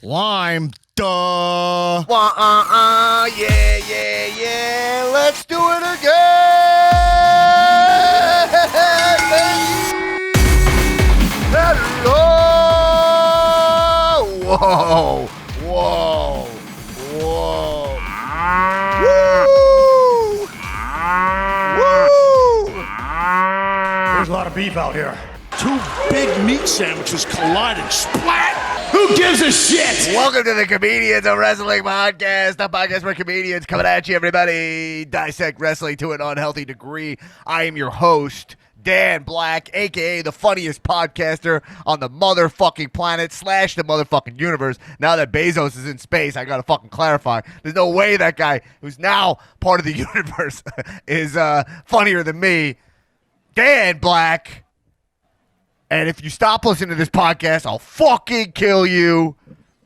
Lime, duh. Yeah. Let's do it again. Hello. Whoa. Woo. There's a lot of beef out here. Two big meat sandwiches colliding. Splat! Who gives a shit? Welcome to the Comedians of Wrestling Podcast, the podcast where comedians coming at you, everybody. Dissect wrestling to an unhealthy degree. I am your host, Dan Black, a.k.a. the funniest podcaster on the motherfucking planet / the motherfucking universe. Now that Bezos is in space, I gotta fucking clarify. There's no way that guy, who's now part of the universe, is funnier than me. Dan Black. And if you stop listening to this podcast, I'll fucking kill you.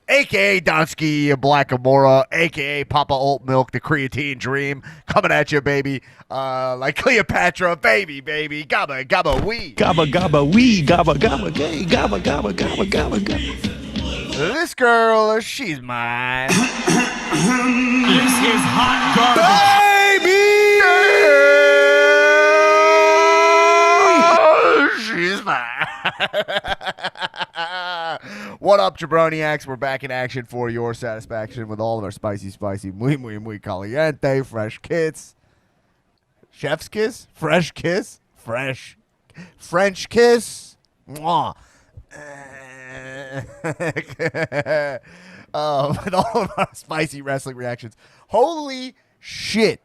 A.k.a. Donsky Black Amora, a.k.a. Papa Oat Milk, the creatine dream. Coming at you, baby. Like Cleopatra, baby. Gabba, gabba, wee. Gabba, gabba, wee. Gabba, gabba, gay. Gabba, gabba, gabba, gabba, gabba. This girl, she's mine. This is hot garbage. Baby! She's mine. What up, jabroniacs? We're back in action for your satisfaction with all of our spicy, muy caliente, fresh kiss. Chef's kiss? Fresh kiss? Fresh. French kiss? Mwah. With all of our spicy wrestling reactions. Holy shit.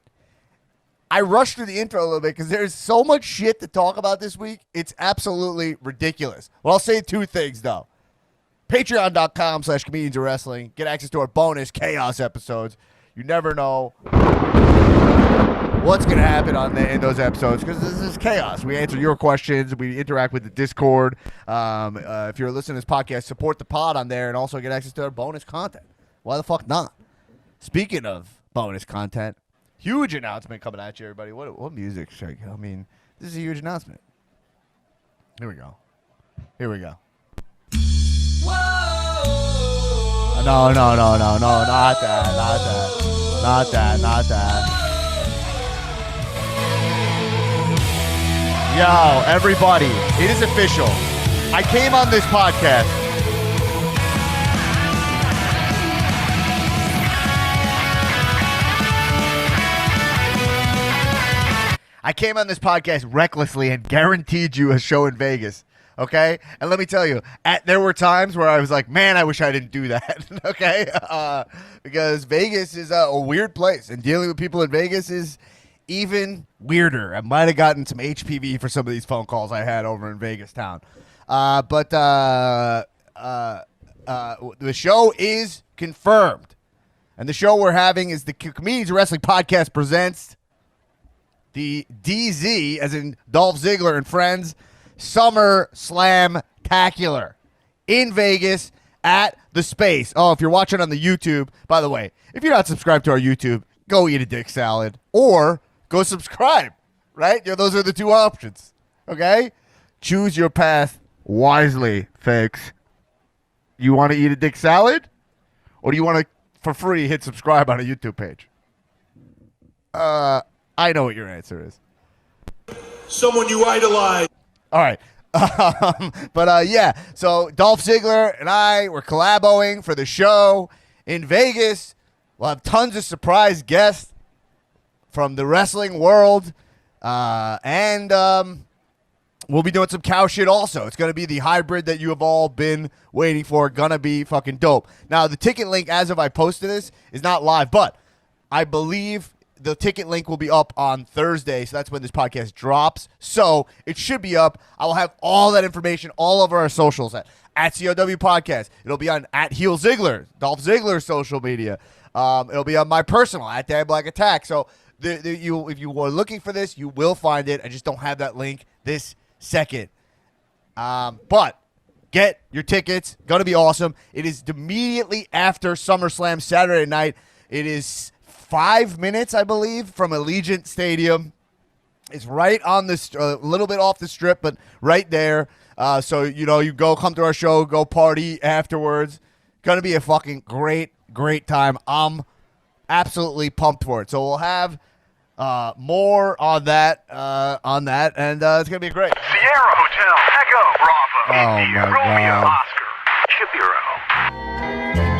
I rushed through the intro a little bit because there's so much shit to talk about this week. It's absolutely ridiculous. Well, I'll say two things, though. Patreon.com/comedians of wrestling. Get access to our bonus chaos episodes. You never know what's going to happen in those episodes because this is chaos. We answer your questions. We interact with the Discord. If you're listening to this podcast, support the pod on there and also get access to our bonus content. Why the fuck not? Speaking of bonus content, huge announcement coming at you, everybody. What music should I go? I mean, this is a huge announcement. Here we go. Whoa! No, not that. Yo, everybody, it is official. I came on this podcast. I came on this podcast recklessly and guaranteed you a show in Vegas, okay? And let me tell you, there were times where I was like, man, I wish I didn't do that, okay? Because Vegas is a weird place, and dealing with people in Vegas is even weirder. I might have gotten some HPV for some of these phone calls I had over in Vegas town. But the show is confirmed. And the show we're having is the Comedians of Wrestling Podcast presents the DZ, as in Dolph Ziggler and Friends, SummerSlamTacular in Vegas at the Space. Oh, if you're watching on the YouTube, by the way, if you're not subscribed to our YouTube, go eat a dick salad or go subscribe, right? Those are the two options, okay? Choose your path wisely, folks. You want to eat a dick salad? Or do you want to, for free, hit subscribe on a YouTube page? I know what your answer is. Someone you idolize. All right. Yeah. So Dolph Ziggler and I were collaboing for the show in Vegas. We'll have tons of surprise guests from the wrestling world. And we'll be doing some cow shit also. It's going to be the hybrid that you have all been waiting for. Gonna be fucking dope. Now, the ticket link, as of I posted this, is not live, but I believe the ticket link will be up on Thursday, so that's when this podcast drops. So it should be up. I will have all that information all over our socials at COW Podcast. It'll be on at Heel Ziggler, Dolph Ziggler's social media. It'll be on my personal at Dan Black Attack. So if you were looking for this, you will find it. I just don't have that link this second. But get your tickets. Going to be awesome. It is immediately after SummerSlam Saturday night. It is 5 minutes, I believe, from Allegiant Stadium. It's right on this, a little bit off the strip, but right there. So, you go come to our show, go party afterwards. Going to be a fucking great time. I'm absolutely pumped for it. So we'll have more on that, and it's going to be great. Sierra Hotel, Echo, Bravo, Oh, India, my Romeo, God. Oscar, Shapiro.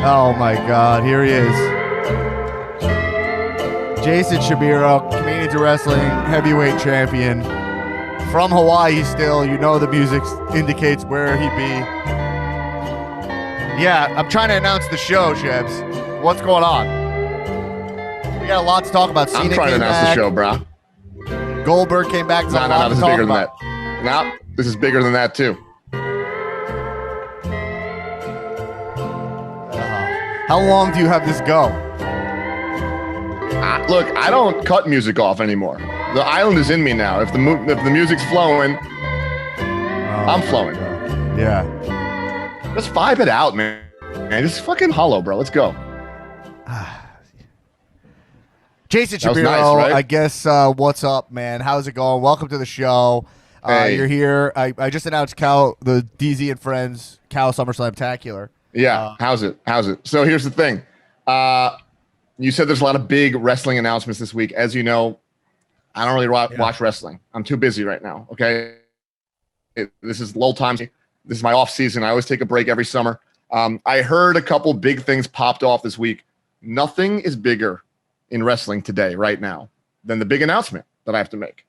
Oh, my God. Here he is. Jason Shebiro, Comedians of Wrestling heavyweight champion. From Hawaii still. You know the music indicates where he be. Yeah, I'm trying to announce the show, Shebs. What's going on? We got a lot to talk about. Cena I'm trying to announce the show, bro. Goldberg came back. No, this is bigger than that. No, this is bigger than that, too. How long do you have this go? Look, I don't cut music off anymore. The island is in me now. If the music's flowing, I'm flowing. Yeah. Just vibe it out, man. Just fucking hollow, bro. Let's go. Jason That was Shebiro, nice, right? I guess, what's up, man? How's it going? Welcome to the show. Hey. You're here. I just announced cOw, the DZ and Friends cOw SummerSlamTacular. Yeah, how's it? So here's the thing. You said there's a lot of big wrestling announcements this week. As you know, I don't really watch wrestling. I'm too busy right now, okay? This is lull time. This is my off season. I always take a break every summer. I heard a couple big things popped off this week. Nothing is bigger in wrestling today, right now, than the big announcement that I have to make.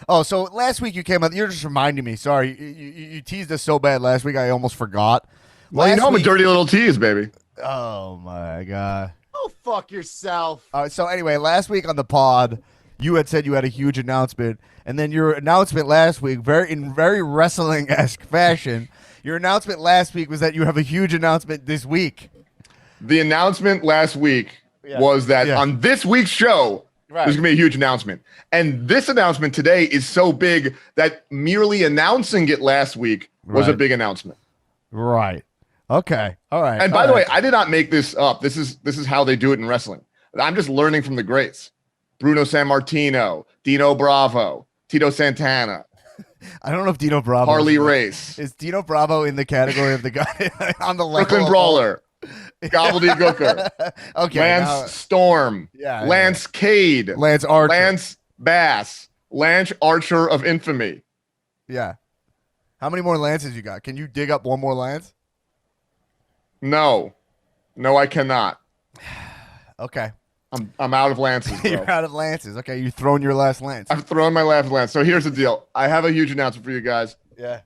Oh, so last week you came out. You're just reminding me. Sorry, you teased us so bad last week. I almost forgot. Well, you know I'm a dirty little tease, baby. Oh my God. Oh, fuck yourself. So anyway, last week on the pod, you had said you had a huge announcement, and then your announcement last week, in very wrestling-esque fashion, your announcement last week was that you have a huge announcement this week. The announcement last week was that on this week's show, there's going to be a huge announcement. And this announcement today is so big that merely announcing it last week was a big announcement. Right. Okay. All right. And by the way, I did not make this up. This is how they do it in wrestling. I'm just learning from the greats. Bruno Sammartino, Dino Bravo, Tito Santana. I don't know if Dino Bravo. Harley Race. Is Dino Bravo in the category of the guy on the level? Brooklyn Brawler. Gobbledygooker. Okay. Lance Storm. Yeah. Lance Cade. Lance Archer. Lance Bass. Lance Archer of Infamy. Yeah. How many more Lances you got? Can you dig up one more Lance? No, I cannot. Okay. I'm out of lances, bro. You're out of Lances. Okay, you've thrown your last Lance. I've thrown my last lance. So here's the deal. I have a huge announcement for you guys. Yeah.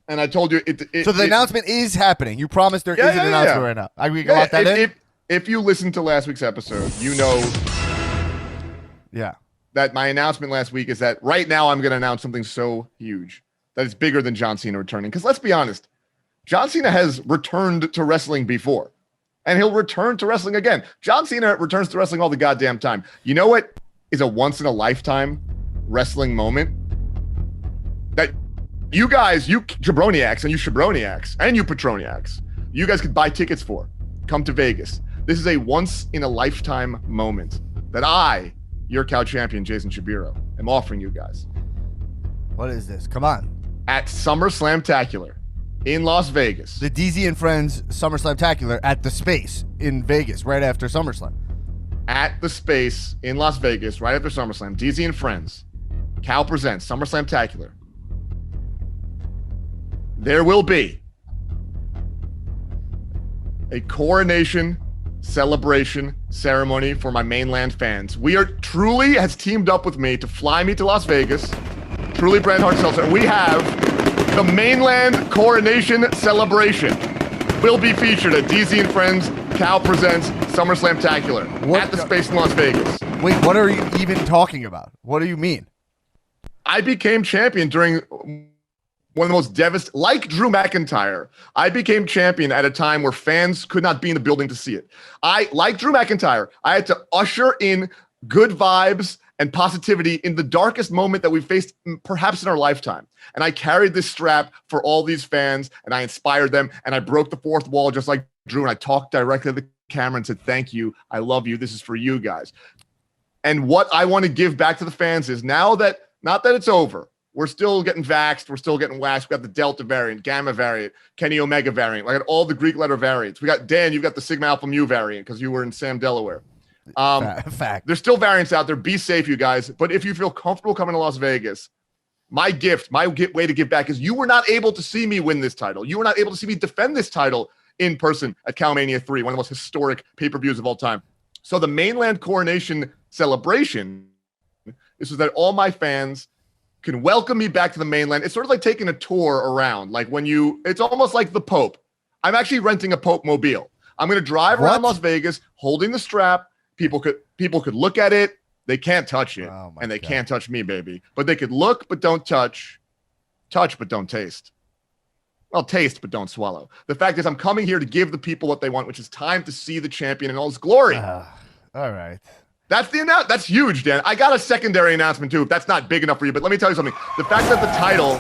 And I told you So the announcement is happening. You promised there is an announcement right now. We can lock that in? If you listened to last week's episode, you know that my announcement last week is that right now I'm going to announce something so huge that it's bigger than John Cena returning. Because let's be honest, John Cena has returned to wrestling before, and he'll return to wrestling again. John Cena returns to wrestling all the goddamn time. You know what is a once-in-a-lifetime wrestling moment? That you guys, you jabroniacs and you shabroniacs and you patroniacs, you guys could buy tickets for. Come to Vegas. This is a once-in-a-lifetime moment that I, your cOw champion, Jason Shebiro, am offering you guys. What is this? Come on. At SummerSlamTacular. In Las Vegas. The DZ and Friends SummerSlamTacular at the Space in Vegas right after SummerSlam. At the Space in Las Vegas right after SummerSlam. DZ and Friends. cOw presents SummerSlamTacular. There will be a coronation celebration ceremony for my Mainland fans. Truly has teamed up with me to fly me to Las Vegas. Truly Brand Hard Seltzer. We have the Mainland Coronation Celebration will be featured at DZ and Friends cOw Presents SummerSlamTacular at the Space in Las Vegas. Wait, what are you even talking about? What do you mean? I became champion during one of the most devastating, like Drew McIntyre, I became champion at a time where fans could not be in the building to see it. Like Drew McIntyre, I had to usher in good vibes and positivity in the darkest moment that we faced perhaps in our lifetime. And I carried this strap for all these fans, and I inspired them, and I broke the fourth wall just like Drew, and I talked directly to the camera and said, thank you, I love you, this is for you guys. And what I want to give back to the fans is now that, not that it's over, We're still getting vaxxed. We're still getting waxed. We got the Delta variant, Gamma variant, Kenny Omega variant. I got all the Greek letter variants. We got Dan. You've got the Sigma Alpha Mu variant because you were in Sam, Delaware. Fact. There's still variants out there. Be safe, you guys. But if you feel comfortable coming to Las Vegas, my way to give back is you were not able to see me win this title. You were not able to see me defend this title in person at CowMania 3, one of the most historic pay-per-views of all time. So the Mainland Coronation celebration is so that all my fans can welcome me back to the mainland. It's sort of like taking a tour around. Like it's almost like the Pope. I'm actually renting a Pope mobile. I'm going to drive around Las Vegas holding the strap. People could look at it. They can't touch it. And they can't touch me, baby. But they could look, but don't touch. Touch, but don't taste. Well, taste, but don't swallow. The fact is I'm coming here to give the people what they want, which is time to see the champion in all his glory. All right. That's the announcement. That's huge, Dan. I got a secondary announcement too, if that's not big enough for you. But let me tell you something. The fact that the title,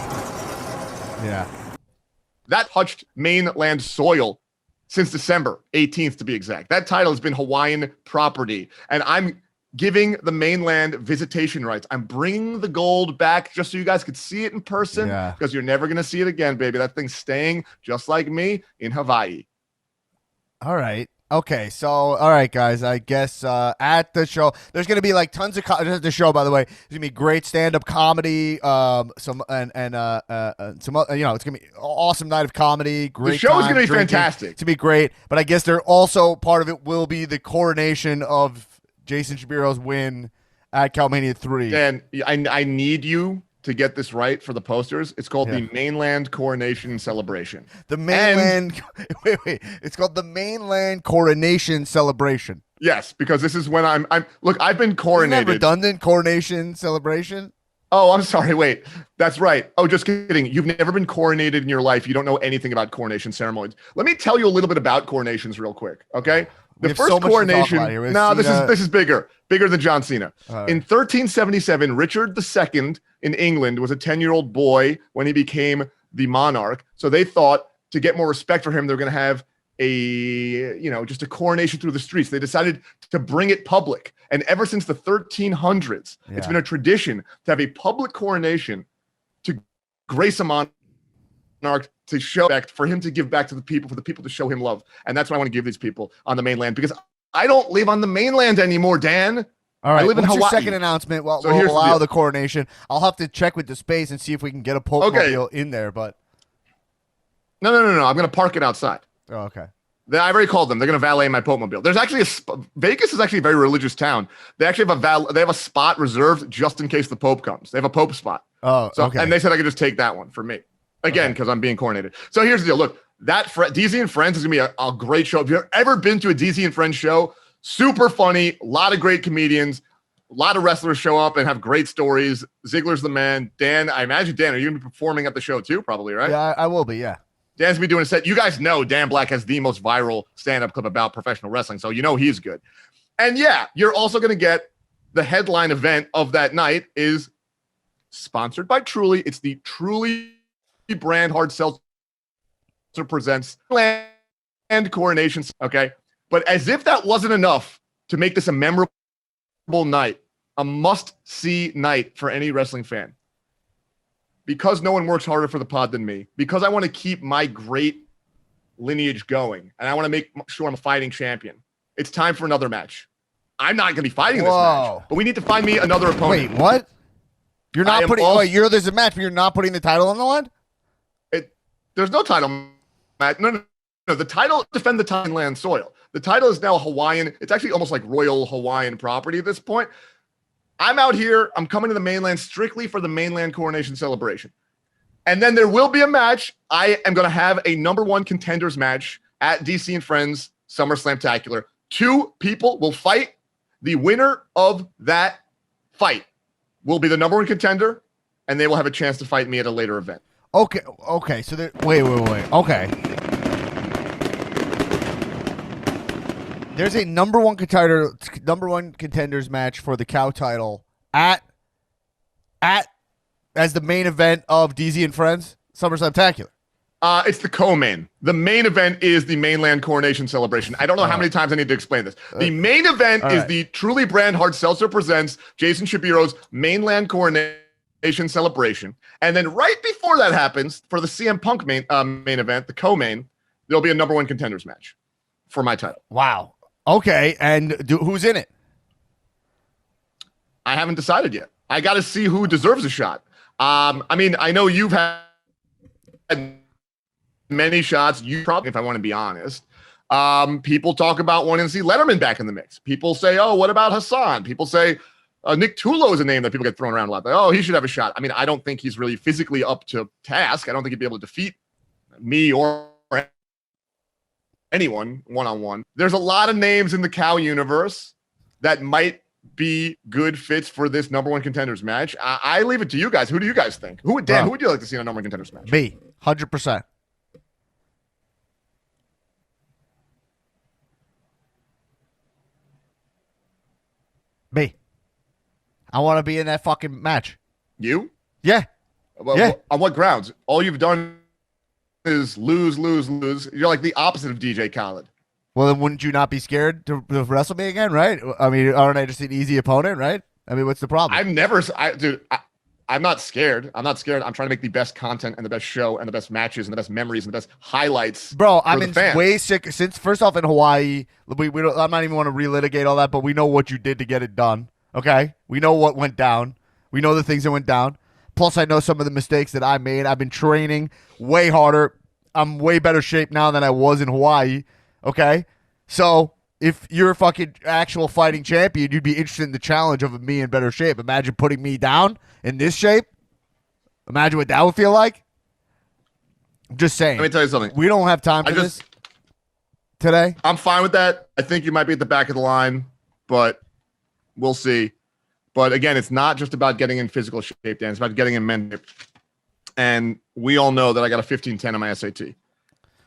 that touched mainland soil since December 18th, to be exact. That title has been Hawaiian property, and I'm giving the mainland visitation rights. I'm bringing the gold back just so you guys could see it in person, because you're never gonna see it again, baby. That thing's staying just like me in Hawaii. All right. Okay, so all right, guys. I guess at the show, there's gonna be like tons of the show. By the way, there's gonna be great stand-up comedy. Some some it's gonna be an awesome night of comedy. Great. The show is gonna be drinking. fantastic. It's gonna be great. But I guess there also part of it will be the coronation of Jason Shebiro's win at CowMania 3. Dan, I need you to get this right for the posters. It's called the Mainland Coronation Celebration. The Mainland. Wait. It's called the Mainland Coronation Celebration. Yes, because this is when I'm. Look, I've been coronated. Isn't that redundant? Coronation Celebration. Oh, I'm sorry. Wait, that's right. Oh, just kidding. You've never been coronated in your life. You don't know anything about coronation ceremonies. Let me tell you a little bit about coronations real quick, okay? The first coronation. No, this is bigger than John Cena. In 1377, Richard II in England was a 10-year-old boy when he became the monarch. So they thought to get more respect for him, they're going to have just a coronation through the streets. They decided to bring it public. And ever since the 1300s, it's been a tradition to have a public coronation to grace a monarch, to show respect, for him to give back to the people, for the people to show him love. And that's what I want to give these people on the mainland, because I don't live on the mainland anymore, Dan. All right, I live in Hawaii. Your second announcement? Well, so we'll allow the coronation. I'll have to check with the space and see if we can get a Pope mobile in there. But no. I'm going to park it outside. Oh, okay. I've already called them. They're going to valet my Pope mobile. There's actually Vegas is actually a very religious town. They actually have a spot reserved just in case the Pope comes. They have a Pope spot. Oh, okay. And they said I could just take that one for me. Again, because I'm being coronated. So here's the deal. Look, DZ and Friends is going to be a great show. If you've ever been to a DZ and Friends show, super funny, a lot of great comedians, a lot of wrestlers show up and have great stories. Ziggler's the man. Dan, I imagine, Dan, are you going to be performing at the show too? Probably, right? Yeah, I will be, yeah. Dan's going to be doing a set. You guys know Dan Black has the most viral stand-up clip about professional wrestling, so you know he's good. And yeah, you're also going to get the headline event of that night is sponsored by Truly. It's the Truly brand hard seltzer presents Land Coronation. Okay. But as if that wasn't enough to make this a memorable night, a must-see night for any wrestling fan, because no one works harder for the pod than me, because I want to keep my great lineage going, and I want to make sure I'm a fighting champion, it's time for another match. I'm not going to be fighting this match, but we need to find me another opponent. Wait, what? You're not putting... there's a match, but you're not putting the title on the line? There's no title match. No. The title, defend the time land soil. The title is now Hawaiian. It's actually almost like royal Hawaiian property at this point. I'm out here. I'm coming to the mainland strictly for the mainland coronation celebration. And then there will be a match. I am going to have a number one contenders match at DC and Friends SummerSlamTacular. 2 people will fight. The winner of that fight will be the number one contender, and they will have a chance to fight me at a later event. Okay. So wait. Okay. There's a number one contenders match for the Cow title as the main event of DZ and Friends SummerSlamTacular. It's the co-main. The main event is the Mainland Coronation Celebration. I don't know how many times I need to explain this. The main event is the Truly brand hard seltzer presents Jason Shebiro's Mainland Coronation Coronation celebration. And then right before that happens, for the CM Punk main event, the co-main, there'll be a number one contenders match for my title. Wow. Okay, and who's in it? I haven't decided yet. I got to see who deserves a shot. I mean, I know you've had many shots. You probably, if I want to be honest, people talk about wanting to see Letterman back in the mix. People say, oh, what about Hassan? People say Nick Tullo is a name that people get thrown around a lot. Like, oh, he should have a shot. I mean, I don't think he's really physically up to task. I don't think he'd be able to defeat me or anyone one-on-one. There's a lot of names in the Cow universe that might be good fits for this number one contenders match. I leave it to you guys. Who do you guys think? Who would you like to see in a number one contenders match? Me, 100%. Me. I want to be in that fucking match. You? Yeah. Well, yeah. On what grounds? All you've done is lose. You're like the opposite of DJ Khaled. Well, then wouldn't you not be scared to wrestle me again, right? I mean, aren't I just an easy opponent, right? I mean, what's the problem? I'm not scared. I'm not scared. I'm trying to make the best content and the best show and the best matches and the best memories and the best highlights. Bro, I'm way sick. Since first off in Hawaii, we don't, I'm not even want to relitigate all that, but we know what you did to get it done. Okay, we know what went down. We know the things that went down. Plus, I know some of the mistakes that I made. I've been training way harder. I'm way better shape now than I was in Hawaii. Okay, so if you're a fucking actual fighting champion, you'd be interested in the challenge of me in better shape. Imagine putting me down in this shape. Imagine what that would feel like. I'm just saying. Let me tell you something. We don't have time for this today. I'm fine with that. I think you might be at the back of the line, but we'll see. But again, it's not just about getting in physical shape, Dan. It's about getting in mental shape. And we all know that I got a 15-10 on my SAT.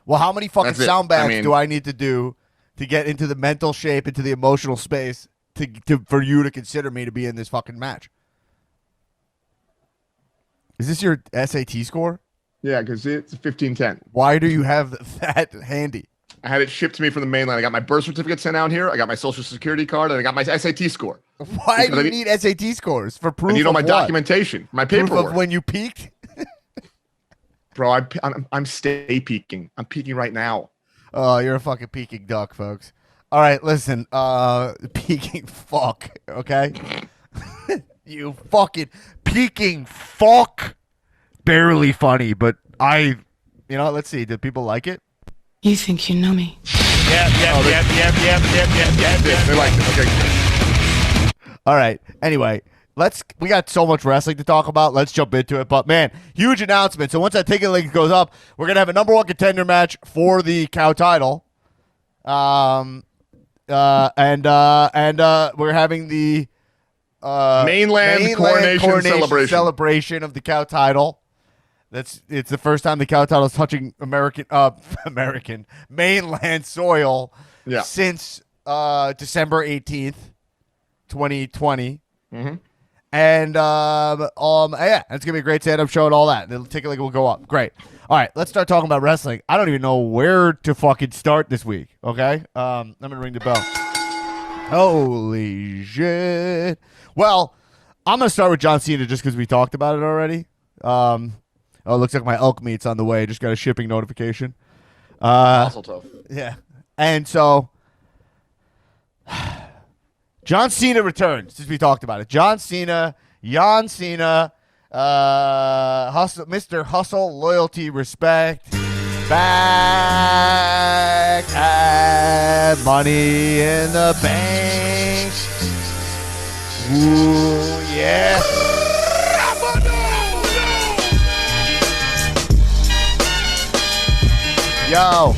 Well, how many fucking sound bags do I need to do to get into the mental shape, into the emotional space for you to consider me to be in this fucking match? Is this your SAT score? Yeah, because it's 15-10. Why do you have that handy? I had it shipped to me from the mainland. I got my birth certificate sent out here. I got my social security card, and I got my SAT score. Why do you need SAT scores? For proof I need all my what? documentation, my paperwork. Proof of when you peaked? Bro, I'm stay peaking. I'm peaking right now. Oh, you're a fucking peaking duck, folks. All right, listen. Peaking fuck, okay? You fucking peaking fuck. Barely funny, but let's see. Did people like it? You think you know me? Yep. They liked it. Okay. All right. Anyway, we got so much wrestling to talk about. Let's jump into it. But man, huge announcement. So once that ticket link goes up, we're gonna have a number one contender match for the Cow title. And we're having the Mainland Coronation celebration of the Cow title. It's the first time the Cow title is touching mainland soil since December 18th, 2020. Mm-hmm. And it's gonna be a great stand-up show and all that. The ticket link will go up. Great. All right, let's start talking about wrestling. I don't even know where to fucking start this week. Okay, I'm gonna ring the bell. Holy shit! Well, I'm gonna start with John Cena just because we talked about it already. It looks like my elk meat's on the way. Just got a shipping notification. Also tough. Yeah, and so. John Cena returns, since we talked about it. John Cena, Mr. Hustle, Loyalty, Respect, back at Money in the Bank. Ooh, yeah. Yo.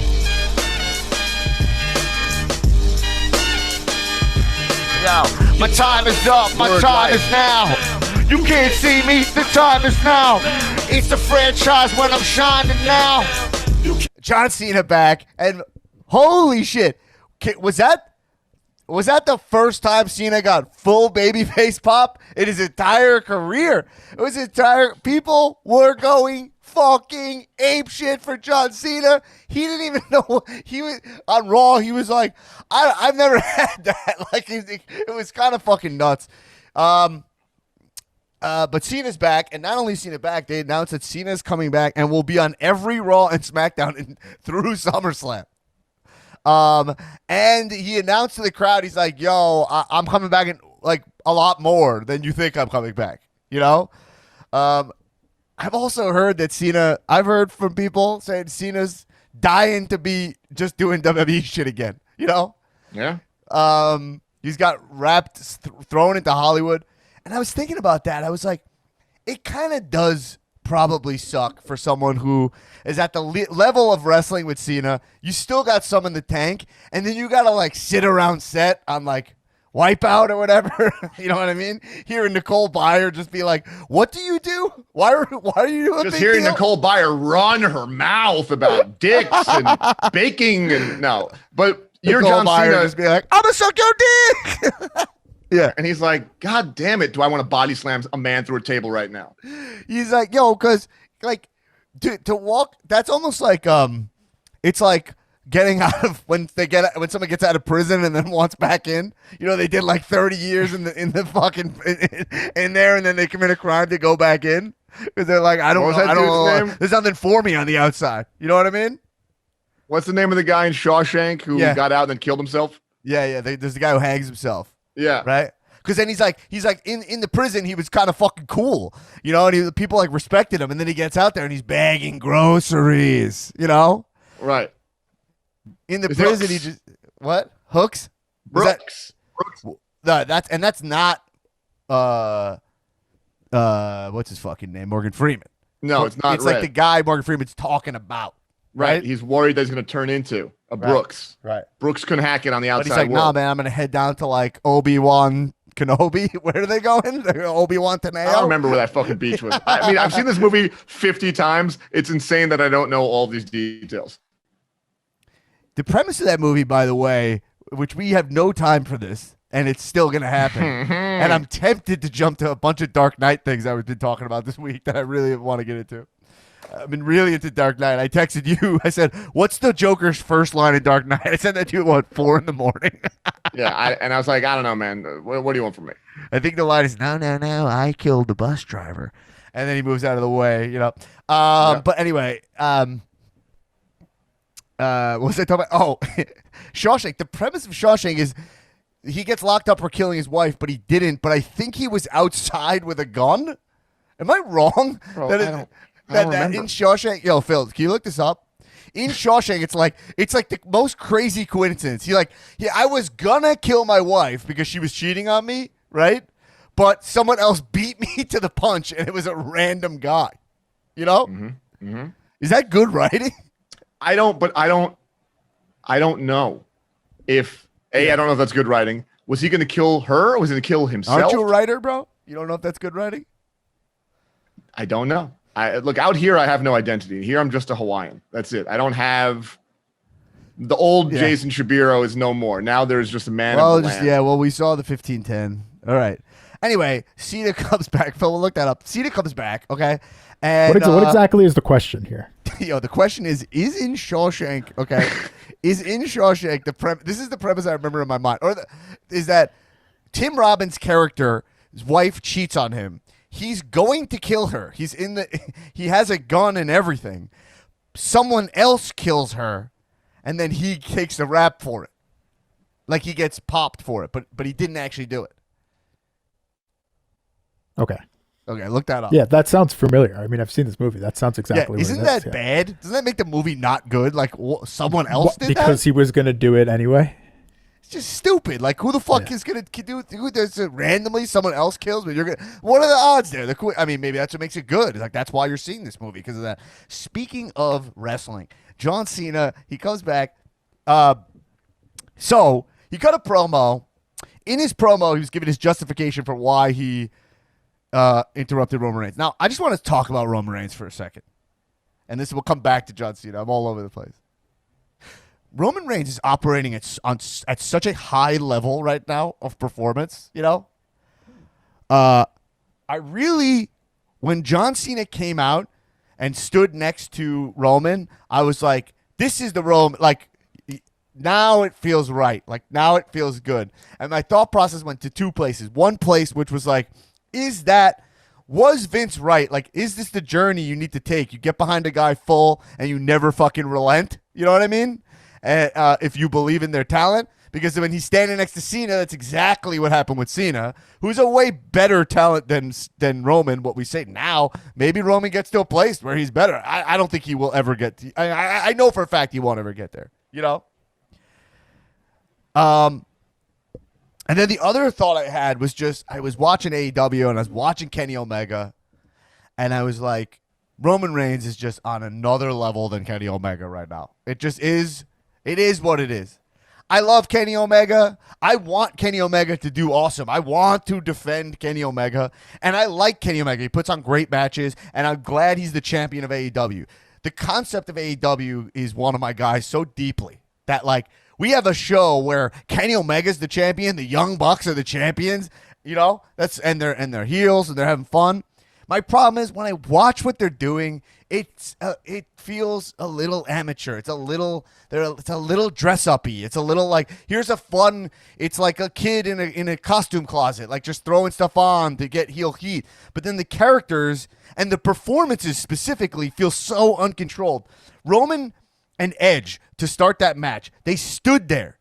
My time is up, my time is now. You can't see me, the time is now. It's the franchise when I'm shining now. John Cena back, and holy shit. Was that the first time Cena got full babyface pop in his entire career? People were going fucking ape shit for John Cena. He didn't even know he was on Raw. He was like, I've never had that. Like it was kind of fucking nuts. But Cena's back, and not only is Cena back, they announced that Cena's coming back and will be on every Raw and SmackDown through SummerSlam. And he announced to the crowd, he's like, "Yo, I'm coming back in like a lot more than you think I'm coming back." You know, I've also heard that Cena. I've heard from people saying Cena's dying to be just doing WWE shit again. You know, Yeah. He's got thrown into Hollywood, and I was thinking about that. I was like, it kind of does probably suck for someone who is at the level of wrestling with Cena. You still got some in the tank, and then you got to like sit around set on like Wipeout or whatever. You know what I mean? Hearing Nicole Byer just be like, "What do you do? Why are you doing?" Just hearing Nicole Byer run her mouth about dicks and baking and no, but you're Nicole John Byer Cena. just be like, "I'm gonna suck your dick." Yeah, And he's like, God damn it, do I want to body slam a man through a table right now? he's like, "Yo, because like to walk, that's almost like it's like." Getting out of when someone gets out of prison and then wants back in, you know, they did like 30 years in the fucking in there, and then they commit a crime to go back in because they're like, I don't What was know, that I don't dude's know, name? there's nothing for me on the outside. You know what I mean? What's the name of the guy in Shawshank who Yeah. got out and then killed himself? Yeah. There's the guy who hangs himself, Yeah. right? Because then he's like in the prison, he was kind of fucking cool, you know, and people like respected him, and then he gets out there and he's bagging groceries, you know. Right. In the It's prison, Hooks. he just what hooks? Is that- Brooks. No, that's not what's his fucking name? Morgan Freeman. No, it's not It's Red. like the guy Morgan Freeman's talking about. Right. He's worried that he's going to turn into a Brooks. Right. Brooks couldn't hack it on the But outside he's like, world. nah, man, I'm gonna head down to like Obi-Wan Kenobi. Where are they going? Obi-Wan Teneo? I don't remember where that fucking beach was. I mean, I've seen this movie 50 times. It's insane that I don't know all these details. The premise of that movie, by the way, which we have no time for this, and it's still gonna happen. And I'm tempted to jump to a bunch of Dark Knight things I've been talking about this week that I really want to get into. I've been really into Dark Knight. I texted you. I said, "What's the Joker's first line in Dark Knight?" I said that to you at 4 a.m. Yeah. I was like, I don't know, man. What do you want from me? I think the line is, no, I killed the bus driver. And then he moves out of the way, you know. But anyway, what was I talking about? Oh, Shawshank. The premise of Shawshank is he gets locked up for killing his wife, but he didn't. But I think he was outside with a gun. Am I wrong? Bro, I don't That remember. in Shawshank, yo, Phil, can you look this up? In Shawshank, it's like the most crazy coincidence. I was gonna kill my wife because she was cheating on me, right? But someone else beat me to the punch, and it was a random guy. You know? Mm-hmm. Is that good writing? I don't know if I don't know if that's good writing. Was he going to kill her or was he going to kill himself? Aren't you a writer, bro? You don't know if that's good writing? I don't know. Look, out here, I have no identity. Here, I'm just a Hawaiian. That's it. I don't have the old Jason Shebiro is no more. Now there's just a man. Well, of the land. well, we saw the 1510. All right. Anyway, Cena comes back. Phil, we'll look that up. Cena comes back, okay? And What exactly is the question here? the question is in Shawshank, okay? Is in Shawshank this is the premise I remember in my mind. Is that Tim Robbins' character, his wife cheats on him. He's going to kill her. He has a gun and everything. Someone else kills her, and then he takes the rap for it. Like he gets popped for it, but he didn't actually do it. Okay. Okay, look that up. Yeah, that sounds familiar. I mean, I've seen this movie. That sounds exactly what isn't it that is. bad? Doesn't that make the movie not good? Like someone else did that? Because he was going to do it anyway? It's just stupid. Like, who the fuck is gonna do? Who does it randomly? Someone else kills me. What are the odds there? I mean, maybe that's what makes it good. Like that's why you're seeing this movie because of that. Speaking of wrestling, John Cena, he comes back. So he cut a promo. In his promo, he was giving his justification for why he interrupted Roman Reigns. Now, I just want to talk about Roman Reigns for a second, and this will come back to John Cena. I'm all over the place. Roman Reigns is operating at such a high level right now of performance, you know? When John Cena came out and stood next to Roman, I was like, this is the Roman, like, now it feels right. Like, now it feels good. And my thought process went to two places. One place, which was like, is that was Vince right? Like, is this the journey you need to take? You get behind a guy full and you never fucking relent. You know what I mean? And if you believe in their talent. Because when he's standing next to Cena, that's exactly what happened with Cena, who's a way better talent than Roman. What we say now, maybe Roman gets to a place where he's better. I don't think he will ever get to. I know for a fact he won't ever get there. You know. And then the other thought I had was just I was watching AEW and I was watching Kenny Omega, and I was like, Roman Reigns is just on another level than Kenny Omega right now. It just is. It is what it is. I love Kenny Omega. I want Kenny Omega to do awesome. I want to defend Kenny Omega. And I like Kenny Omega. He puts on great matches, and I'm glad he's the champion of AEW. The concept of AEW is one of my guys so deeply that, like, we have a show where Kenny Omega's the champion, the Young Bucks are the champions, you know? And they're heels, and they're having fun. My problem is when I watch what they're doing, it feels a little amateur. It's a little dress uppy. It's a little like here's a fun. It's like a kid in a costume closet, like just throwing stuff on to get heel heat. But then the characters and the performances specifically feel so uncontrolled. Roman and Edge to start that match, they stood there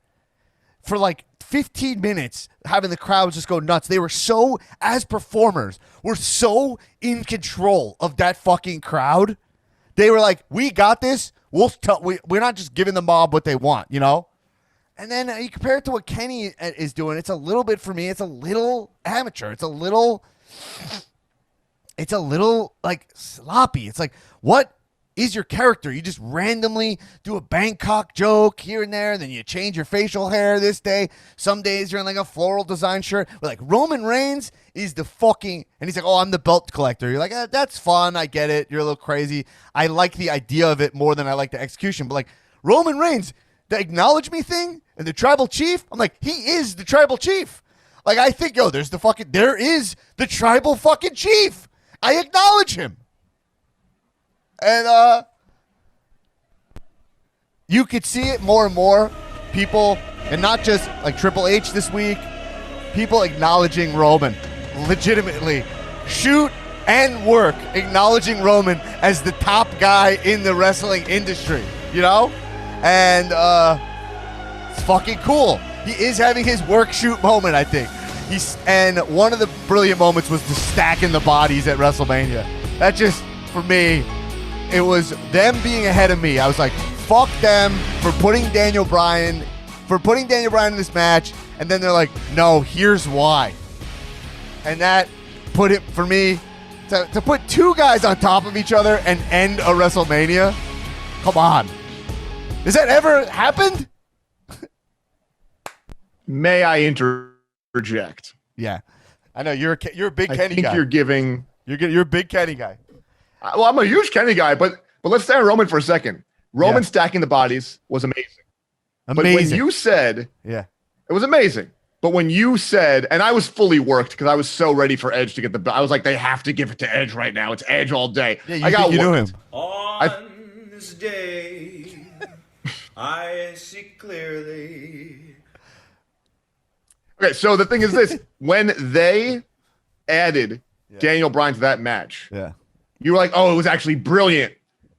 for like 15 minutes having the crowd just go nuts. They were so, as performers, were so in control of that fucking crowd. They were like, we got this. We're not just giving the mob what they want, you know? And then you compare it to what Kenny is doing. It's a little bit, for me, it's a little amateur. It's a little like sloppy. It's like, what is your character? You just randomly do a Bangkok joke here and there, and then you change your facial hair this day. Some days you're in like a floral design shirt. But like Roman Reigns is the fucking, and he's like, oh, I'm the belt collector. You're like, that's fun. I get it. You're a little crazy. I like the idea of it more than I like the execution. But like Roman Reigns, the acknowledge me thing and the tribal chief, I'm like, he is the tribal chief. Like I think, there is the tribal fucking chief. I acknowledge him. And you could see it more and more. People, and not just like Triple H this week, people acknowledging Roman. Legitimately. Shoot and work. Acknowledging Roman as the top guy in the wrestling industry. You know? And it's fucking cool. He is having his work shoot moment, I think. And one of the brilliant moments was the stacking the bodies at WrestleMania. That just, for me, it was them being ahead of me. I was like, fuck them for putting Daniel Bryan in this match. And then they're like, no, here's why. And that put it, for me, to put two guys on top of each other and end a WrestleMania. Come on. Has that ever happened? May I interject? Yeah. I know you're a big Kenny guy. You're a big Kenny guy. Well, I'm a huge Kenny guy, but let's stay on Roman for a second. Roman stacking the bodies was amazing. But when you said, it was amazing. But when you said, and I was fully worked because I was so ready for Edge to get the, I was like, they have to give it to Edge right now. It's Edge all day. Yeah, I got worked. On this day, I see clearly. Okay, so the thing is this: when they added Daniel Bryan to that match, you were like, oh, it was actually brilliant.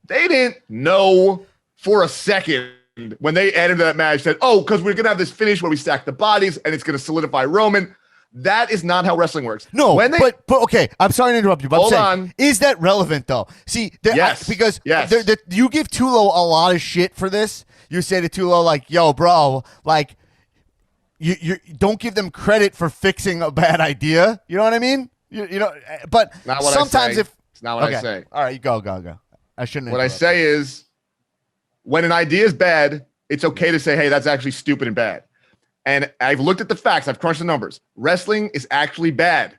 They didn't know for a second when they added to that match that, oh, because we're going to have this finish where we stack the bodies and it's going to solidify Roman. That is not how wrestling works. No, but okay, I'm sorry to interrupt you, but hold on. Is that relevant, though? See, because you give Tullo a lot of shit for this. You say to Tullo, like, yo, bro, like, you don't give them credit for fixing a bad idea. You know what I mean? You know, but sometimes it's not what I say. All right, go. I shouldn't. What I say is, when an idea is bad, it's okay to say, hey, that's actually stupid and bad. And I've looked at the facts. I've crunched the numbers. Wrestling is actually bad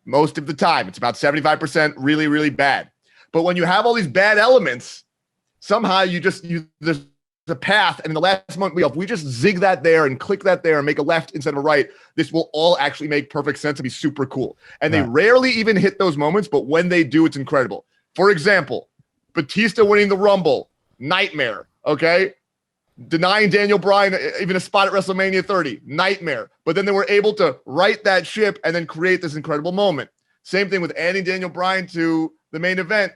most of the time. It's about 75% really, really bad. But when you have all these bad elements, somehow there's a path. And in the last month, if we just zig that there and click that there and make a left instead of a right, this will all actually make perfect sense and be super cool. And they rarely even hit those moments, but when they do, it's incredible. For example, Batista winning the Rumble, nightmare, okay? Denying Daniel Bryan even a spot at WrestleMania 30, nightmare. But then they were able to right that ship and then create this incredible moment. Same thing with adding Daniel Bryan to the main event.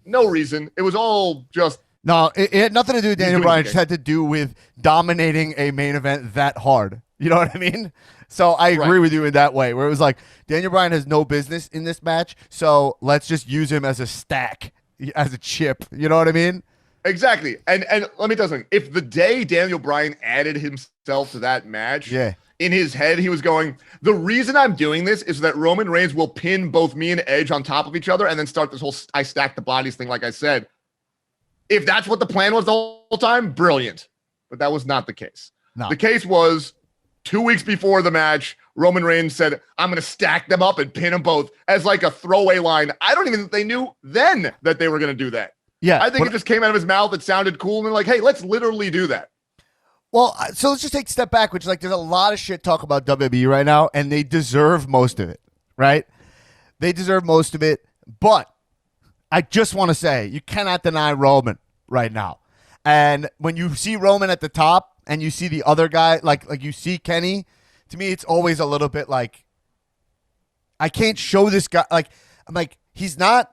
No reason. It was all just. No, it had nothing to do with Daniel Bryan. It his just had to do with dominating a main event that hard. You know what I mean? So I agree with you in that way, where it was like, Daniel Bryan has no business in this match, so let's just use him as a stack, as a chip. You know what I mean? Exactly. And let me tell you something. If the day Daniel Bryan added himself to that match, in his head, he was going, the reason I'm doing this is that Roman Reigns will pin both me and Edge on top of each other and then start this whole I stack the bodies thing, like I said. If that's what the plan was the whole time, brilliant. But that was not the case. No. The case was 2 weeks before the match, Roman Reigns said, I'm going to stack them up and pin them both as like a throwaway line. I don't even think they knew then that they were going to do that. Yeah. I think it just came out of his mouth. It sounded cool. And they're like, hey, let's literally do that. Well, so let's just take a step back, which is like there's a lot of shit talk about WWE right now, and they deserve most of it, right? They deserve most of it, but I just want to say you cannot deny Roman right now. And when you see Roman at the top and you see the other guy, like you see Kenny, to me it's always a little bit like, I can't show this guy, like, I'm like, he's not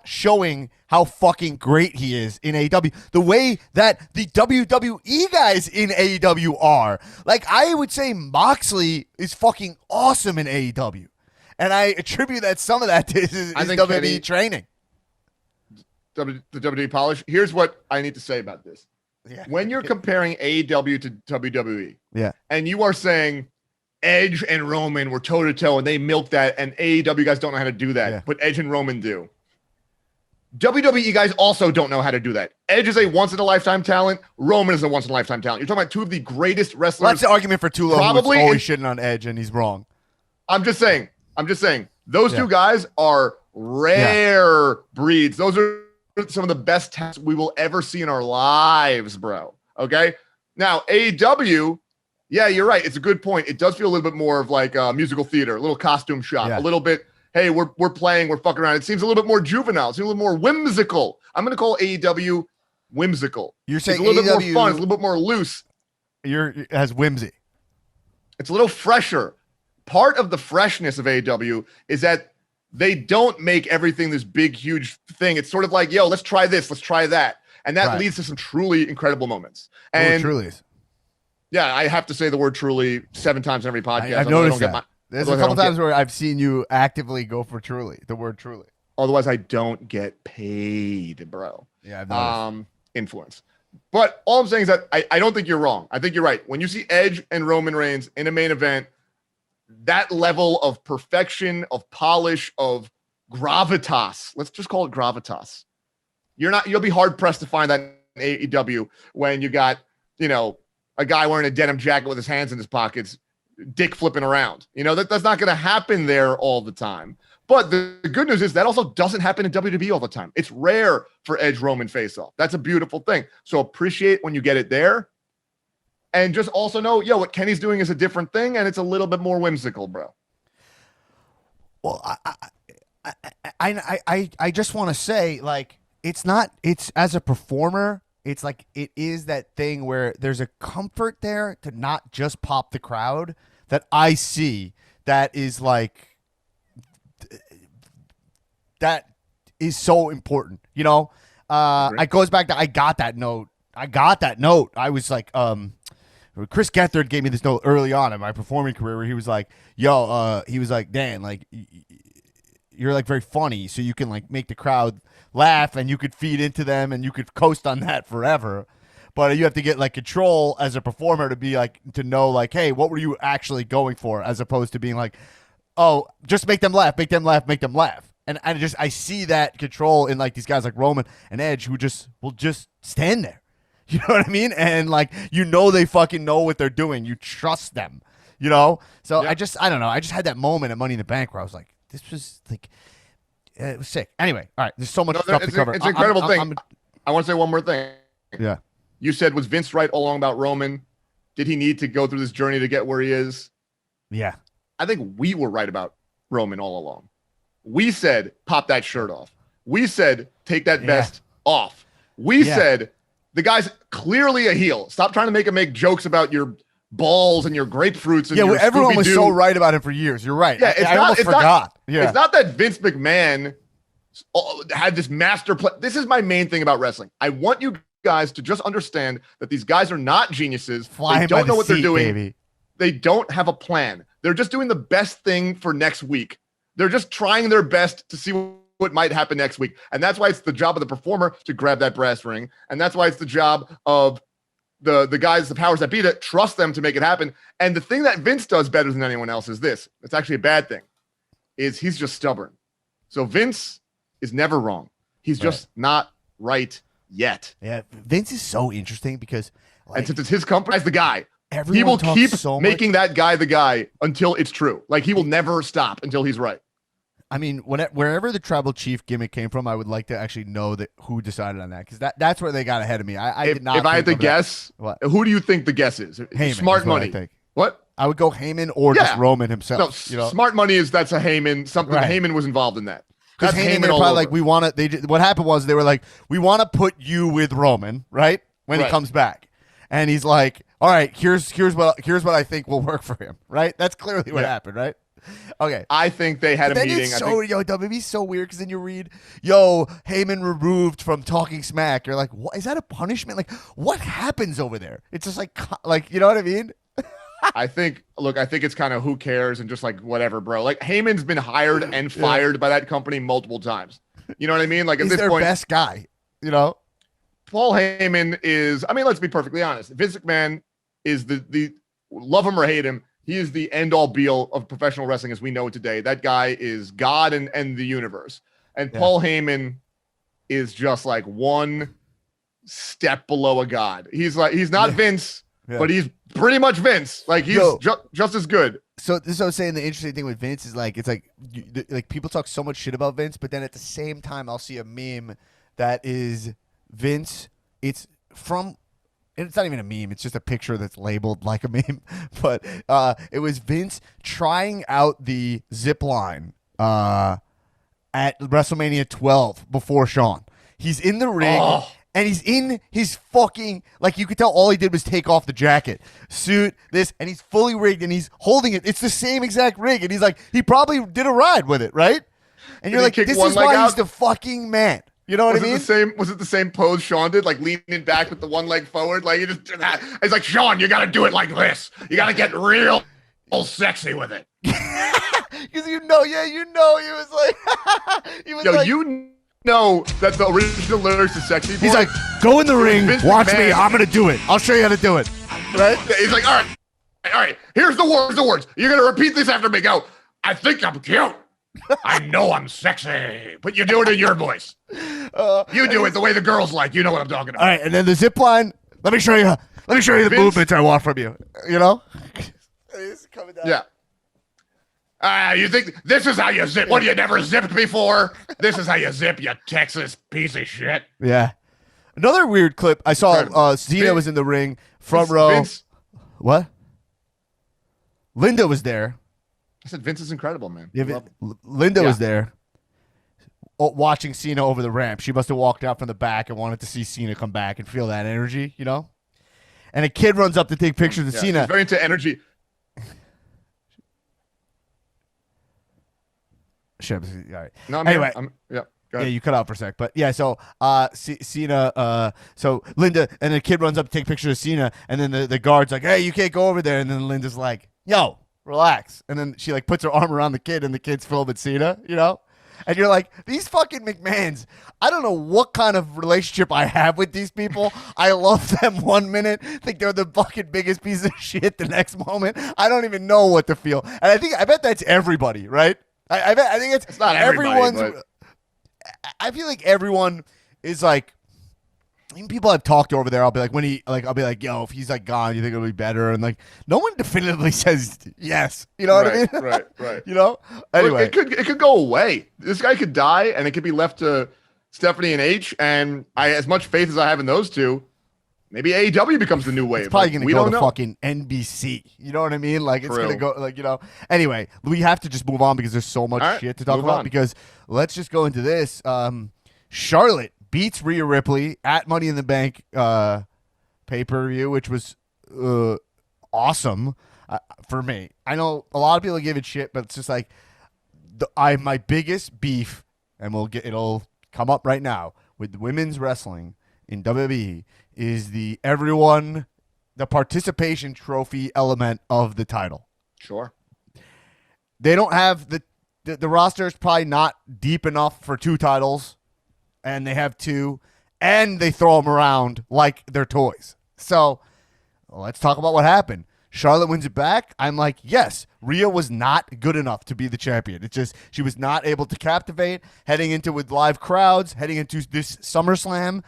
showing how fucking great he is in AEW the way that the WWE guys in AEW are. Like, I would say Moxley is fucking awesome in AEW. And I attribute some of that to his WWE training. The WWE polish. Here's what I need to say about this. Yeah. When you're comparing AEW to WWE, yeah, and you are saying Edge and Roman were toe-to-toe and they milked that, and AEW guys don't know how to do that, but Edge and Roman do. WWE guys also don't know how to do that. Edge is a once-in-a-lifetime talent. Roman is a once-in-a-lifetime talent. You're talking about two of the greatest wrestlers. Well, that's the argument for Tullo, probably who's always shitting on Edge, and he's wrong. I'm just saying. Those two guys are rare breeds. Those are some of the best talents we will ever see in our lives, bro. Okay? Now, AEW, yeah, you're right. It's a good point. It does feel a little bit more of like musical theater, a little costume shop, a little bit, hey, we're playing, we're fucking around. It seems a little bit more juvenile. It seems a little more whimsical. I'm going to call AEW whimsical. You're saying it's a little AEW, bit more fun. It's a little bit more loose. It has whimsy. It's a little fresher. Part of the freshness of AEW is that they don't make everything this big, huge thing. It's sort of like, yo, let's try this, let's try that. And that leads to some truly incredible moments. And truly is. Yeah, I have to say the word truly 7 times in every podcast. I've noticed that. There's a couple times where I've seen you actively go for truly, the word truly. Otherwise, I don't get paid, bro. Yeah, I've noticed. Influence. But all I'm saying is that I don't think you're wrong. I think you're right. When you see Edge and Roman Reigns in a main event, that level of perfection, of polish, of gravitas, let's just call it gravitas. You'll be hard pressed to find that in AEW when you got, a guy wearing a denim jacket with his hands in his pockets, dick flipping around. That's not going to happen there all the time. But the good news is that also doesn't happen in WWE all the time. It's rare for Edge Roman face off. That's a beautiful thing. So appreciate when you get it there. And just also know, what Kenny's doing is a different thing, and it's a little bit more whimsical, bro. Well, I just want to say, like, it's as a performer, it's like it is that thing where there's a comfort there to not just pop the crowd that I see that is like, that is so important, It goes back to, I got that note. I was like, Chris Gethard gave me this note early on in my performing career where he was like, he was like, Dan, like, you're like very funny, so you can like make the crowd laugh and you could feed into them and you could coast on that forever. But you have to get like control as a performer to be like, to know like, hey, what were you actually going for, as opposed to being like, oh, just make them laugh. And I see that control in like these guys like Roman and Edge who will just stand there. You know what I mean? And like, they fucking know what they're doing. You trust them, So I don't know. I just had that moment at Money in the Bank where I was like, this was like, it was sick. Anyway, all right. There's so much stuff to cover. It's an incredible thing. I want to say one more thing. Yeah. You said, was Vince right all along about Roman? Did he need to go through this journey to get where he is? Yeah. I think we were right about Roman all along. We said, pop that shirt off. We said, take that vest off. We said, the guy's clearly a heel. Stop trying to make jokes about your balls and your grapefruits and Yeah, your well, everyone was so Scooby-Doo. right about him for years. You're right. Yeah, I almost forgot. It's not that Vince McMahon had this master plan. This is my main thing about wrestling. I want you guys to just understand that these guys are not geniuses. They don't know what they're doing. Baby. They don't have a plan. They're just doing the best thing for next week. They're just trying their best to see what might happen next week. And that's why it's the job of the performer to grab that brass ring. And that's why it's the job of the guys, the powers that be, to trust them to make it happen. And the thing that Vince does better than anyone else is this. It's actually a bad thing. Is he's just stubborn. So Vince is never wrong. He's just not right yet. Yeah, Vince is so interesting because, and since it's his company, as the guy, he will talks keep so making that guy the guy until it's true. Like, he will never stop until he's right. I mean, wherever the tribal chief gimmick came from, I would like to actually know that who decided on that, because that's where they got ahead of me. I did not. If I had to guess, who do you think the guess is? Heyman, Smart money. I think. What? I would go Heyman or just Roman himself. No, smart money that's a Heyman. Heyman was involved in that. Because Heyman, they're probably like, we want to. What happened was they were like, we want to put you with Roman, right, when he comes back, and he's like, all right, here's what I think will work for him, right? That's clearly what happened, right? Okay, I think they had a meeting. WWE's so weird because then you read, Heyman removed from talking smack. You're like, what is that a punishment? Like, what happens over there? It's just like you know what I mean? I think it's kind of who cares and just like whatever, bro. Like, Heyman's been hired and fired by that company multiple times. You know what I mean? Like, at this point, best guy. You know, Paul Heyman is. I mean, let's be perfectly honest. Vince McMahon is the love him or hate him. He is the end-all, be-all of professional wrestling as we know it today. That guy is God and the universe. And Paul Heyman is just like one step below a god. He's not Vince, but he's pretty much Vince. Like, he's just as good. So this is what I was saying. The interesting thing with Vince is like, it's like people talk so much shit about Vince, but then at the same time, I'll see a meme that is Vince. It's from. It's not even a meme. It's just a picture that's labeled like a meme. But it was Vince trying out the zip line at WrestleMania 12 before Shawn. He's in the ring, and he's in his fucking, like, you could tell all he did was take off the jacket, suit, and he's fully rigged, and he's holding it. It's the same exact rig, and he's like, he probably did a ride with it, right? And you're like, this is why he's the fucking man. You know what I mean? Was it the same pose Shawn did, like leaning back with the one leg forward? Like, you just did that. It's like, Shawn, you got to do it like this. You got to get real sexy with it. Because he was like, you know that the original lyrics is sexy. He's like, go in the ring, watch me. I'm gonna do it. I'll show you how to do it. Right? He's like, all right. Here's the words. You're gonna repeat this after me. Go. I think I'm cute. I know I'm sexy, but you do it in your voice. You do it the way the girls like. You know what I'm talking about. All right, and then the zip line. Let me show you the movements I want from you. You know? Yeah. You think this is how you zip? What, you never zipped before? This is how you zip, you Texas piece of shit. Yeah. Another weird clip. I saw Cena was in the ring, front row. Vince. What? Linda was there. I said Vince is incredible, man. Yeah, Linda was there watching Cena over the ramp. She must have walked out from the back and wanted to see Cena come back and feel that energy, you know? And a kid runs up to take pictures of Cena. She's very into energy. All right. No, anyway. Go Yeah, ahead. you cut out for a sec. But yeah, so Cena, so Linda, and the kid runs up to take pictures of Cena, and then the guard's like, hey, you can't go over there. And then Linda's like, yo, relax. And then she like puts her arm around the kid, and the kid's filming Cena, you know? And you're like, these fucking McMahons, I don't know what kind of relationship I have with these people. I love them 1 minute, think they're the fucking biggest piece of shit the next moment. I don't even know what to feel. And I bet that's everybody, right? I think it's not everybody, everyone's. I feel like everyone is like, even people I've talked to over there, I'll be like, yo, if he's like gone, you think it'll be better? And like, no one definitively says yes. You know what I mean? Right. You know? Anyway. Look, it could go away. This guy could die, and it could be left to Stephanie and H. And as much faith as I have in those two, maybe AEW becomes the new wave. It's probably going to go to know. fucking NBC. You know what I mean? Like, it's going to go, like, you know. Anyway, we have to just move on because there's so much shit to talk about. Because let's just go into this. Charlotte beats Rhea Ripley at Money in the Bank pay-per-view, which was awesome. awesome for me. I know a lot of people give it shit, but it's just like my biggest beef, and it'll come up right now with women's wrestling in WWE is the participation trophy element of the title. Sure. They don't have the roster is probably not deep enough for 2 titles, and they have 2, and they throw them around like they're toys. So let's talk about what happened. Charlotte wins it back. I'm like, yes, Rhea was not good enough to be the champion. It's just she was not able to captivate heading into with live crowds, heading into this SummerSlam.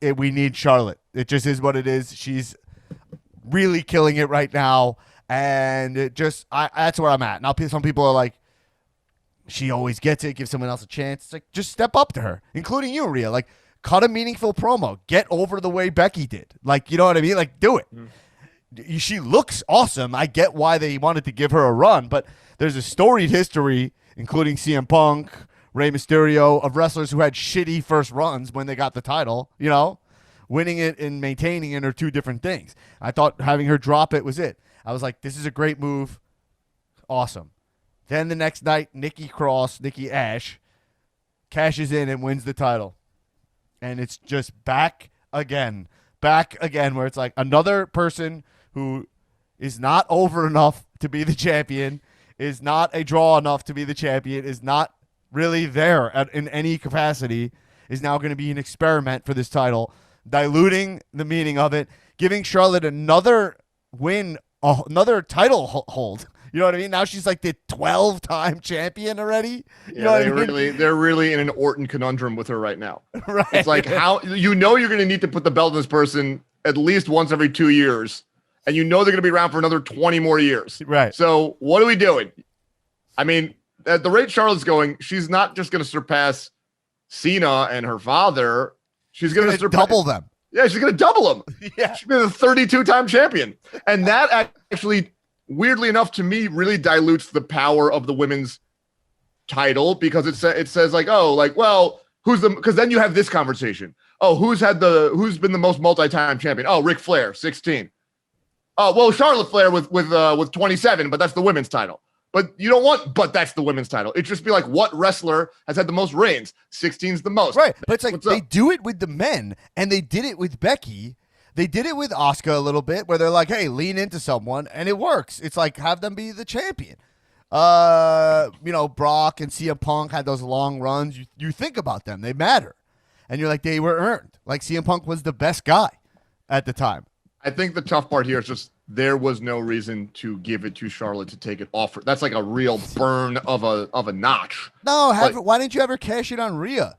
We need Charlotte. It just is what it is. She's really killing it right now, and that's where I'm at. Now some people are like, she always gets it. Give someone else a chance. It's like, just step up to her, including you, Rhea. Like, cut a meaningful promo. Get over the way Becky did. Like, you know what I mean? Like, do it. She looks awesome. I get why they wanted to give her a run, but there's a storied history, including CM Punk, Rey Mysterio, of wrestlers who had shitty first runs when they got the title. You know, winning it and maintaining it are 2 different things. I thought having her drop it was it. I was like, this is a great move. Awesome. Then the next night, Nikki Ash, cashes in and wins the title. And it's just back again, where it's like another person who is not over enough to be the champion, is not a draw enough to be the champion, is not really there in any capacity, is now going to be an experiment for this title, diluting the meaning of it, giving Charlotte another win, another title hold. You know what I mean? Now she's like the 12-time champion already. You know what I mean? They're really in an Orton conundrum with her right now. Right. It's like, how you're going to need to put the belt on this person at least once every 2 years, and you know they're going to be around for another 20 more years. Right. So what are we doing? I mean, at the rate Charlotte's going, she's not just going to surpass Cena and her father. She's going to double them. Yeah, she's going to double them. Yeah. She's been a 32-time champion. And that actually, weirdly enough, to me, really dilutes the power of the women's title, because it says like, oh, like, well, because then you have this conversation. Oh, who's been the most multi-time champion? Oh, Ric Flair, 16. Oh, well, Charlotte Flair with 27, but that's the women's title. But you don't want, but that's the women's title. It'd just be like, what wrestler has had the most reigns? 16's the most. Right. But it's like they do it with the men, and they did it with Becky. They did it with Asuka a little bit, where they're like, hey, lean into someone, and it works. It's like, have them be the champion. Brock and CM Punk had those long runs. You think about them. They matter. And you're like, they were earned. Like, CM Punk was the best guy at the time. I think the tough part here is just there was no reason to give it to Charlotte to take it off. That's like a real burn of a notch. No, why didn't you ever cash it on Rhea?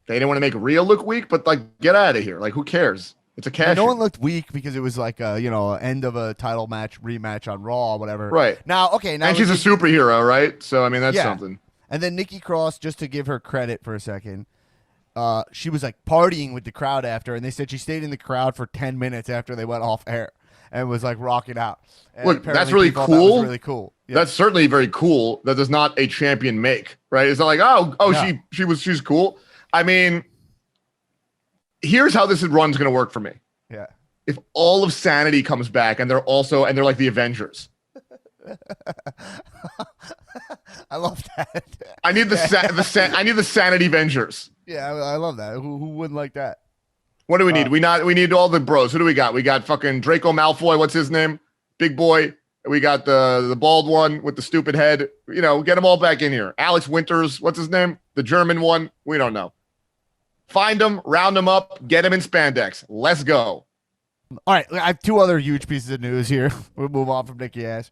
They didn't want to make Rhea look weak, but like, get out of here. Like, who cares? It's a cash. No one looked weak because it was like end of a title match, rematch on Raw, whatever. Right. Now and she's a superhero, right? So I mean, that's something. And then Nikki Cross, just to give her credit for a second, she was like partying with the crowd after, and they said she stayed in the crowd for 10 minutes after they went off air and was like rocking out. And look, that's really cool. That was really cool. Yeah. That's certainly very cool. That does not a champion make, right? It's not like, no. she's cool. I mean, here's how this run's going to work for me. Yeah. If all of Sanity comes back and they're like the Avengers. I love that. I need I need the Sanity Avengers. Yeah, I love that. Who wouldn't like that? What do we need? We need all the bros. Who do we got? We got fucking Draco Malfoy. What's his name? Big boy. We got the bald one with the stupid head. Get them all back in here. Alex Winters. What's his name? The German one. We don't know. Find them, round them up, get them in spandex. Let's go. All right, I have 2 other huge pieces of news here. We'll move on from Nikki Ash.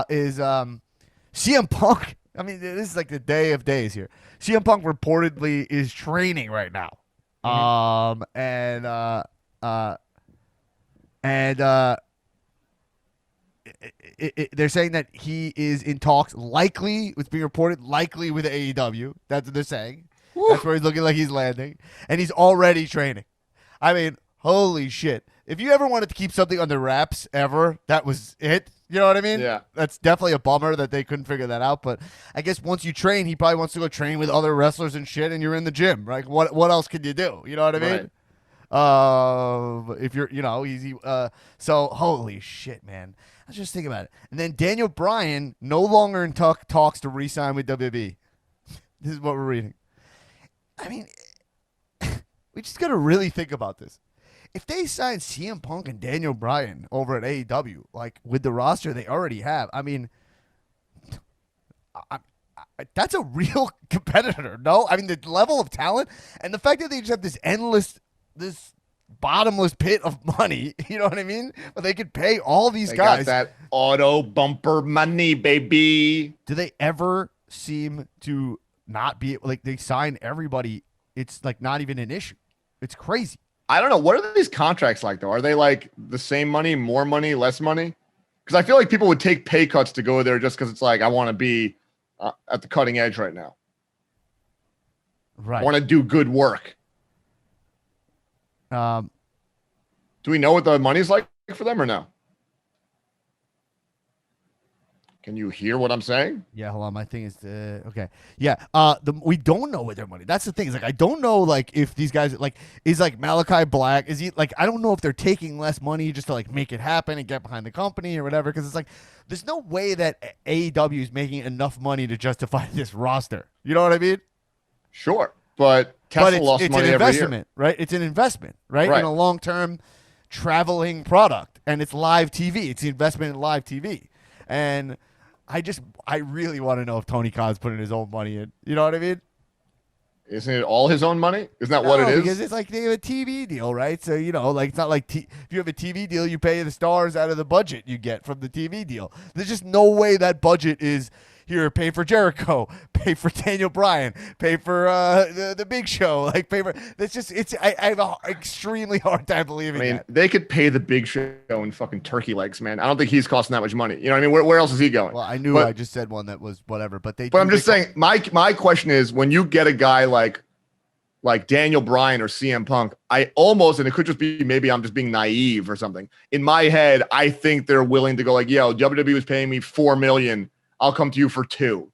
Is CM Punk? I mean, this is like the day of days here. CM Punk reportedly is training right now. They're saying that he is in talks, likely, it's being reported, likely with AEW. That's what they're saying. Woo. That's where he's looking like he's landing. And he's already training. I mean, holy shit. If you ever wanted to keep something under wraps ever, that was it. You know what I mean? Yeah. That's definitely a bummer that they couldn't figure that out. But I guess once you train, he probably wants to go train with other wrestlers and shit, and you're in the gym, right? What else can you do? You know what I mean? If you're, so holy shit, man. I was just thinking about it. And then Daniel Bryan no longer in talks to re-sign with WWE. This is what we're reading. I mean, we just got to really think about this. If they sign CM Punk and Daniel Bryan over at AEW, like with the roster they already have, I mean, that's a real competitor, no? I mean, the level of talent and the fact that they just have this bottomless pit of money, you know what I mean? But they could pay all these guys. Got that auto bumper money, baby. Do they ever seem to not be like they sign everybody? It's like not even an issue. It's crazy. I don't know. What are these contracts like, though? Are they like the same money, more money, less money? Because I feel like people would take pay cuts to go there just because it's like, I want to be at the cutting edge right now. Right. I want to do good work. Do we know what the money's like for them or no? Can you hear what I'm saying? Yeah, hold on. My thing is okay. Yeah, we don't know what their money. That's the thing. Is like I don't know like if these guys like is like Malachi Black. Is he like I don't know if they're taking less money just to like make it happen and get behind the company or whatever. Because it's like there's no way that AEW is making enough money to justify this roster. You know what I mean? Sure, but Tesla lost it's money an every investment, year. right? It's an investment, right? Right. In a long-term traveling product, and it's live TV. It's the investment in live TV, and I really want to know if Tony Khan's putting his own money in. You know what I mean? Isn't it all his own money? Isn't that what it is? Because it's like they have a TV deal, right? So, like it's not like if you have a TV deal, you pay the stars out of the budget you get from the TV deal. There's just no way that budget is here, pay for Jericho, pay for Daniel Bryan, pay for the Big Show, like pay for I have an extremely hard time believing that. They could pay the Big Show in fucking turkey legs, man. I don't think he's costing that much money. You know what I mean? Where else is he going? Well, I knew I just said one that was whatever, but I'm just saying, my question is, when you get a guy like Daniel Bryan or CM Punk, I almost, and it could just be maybe I'm just being naive or something. In my head, I think they're willing to go like, yo, WWE was paying me $4 million. I'll come to you for $2 million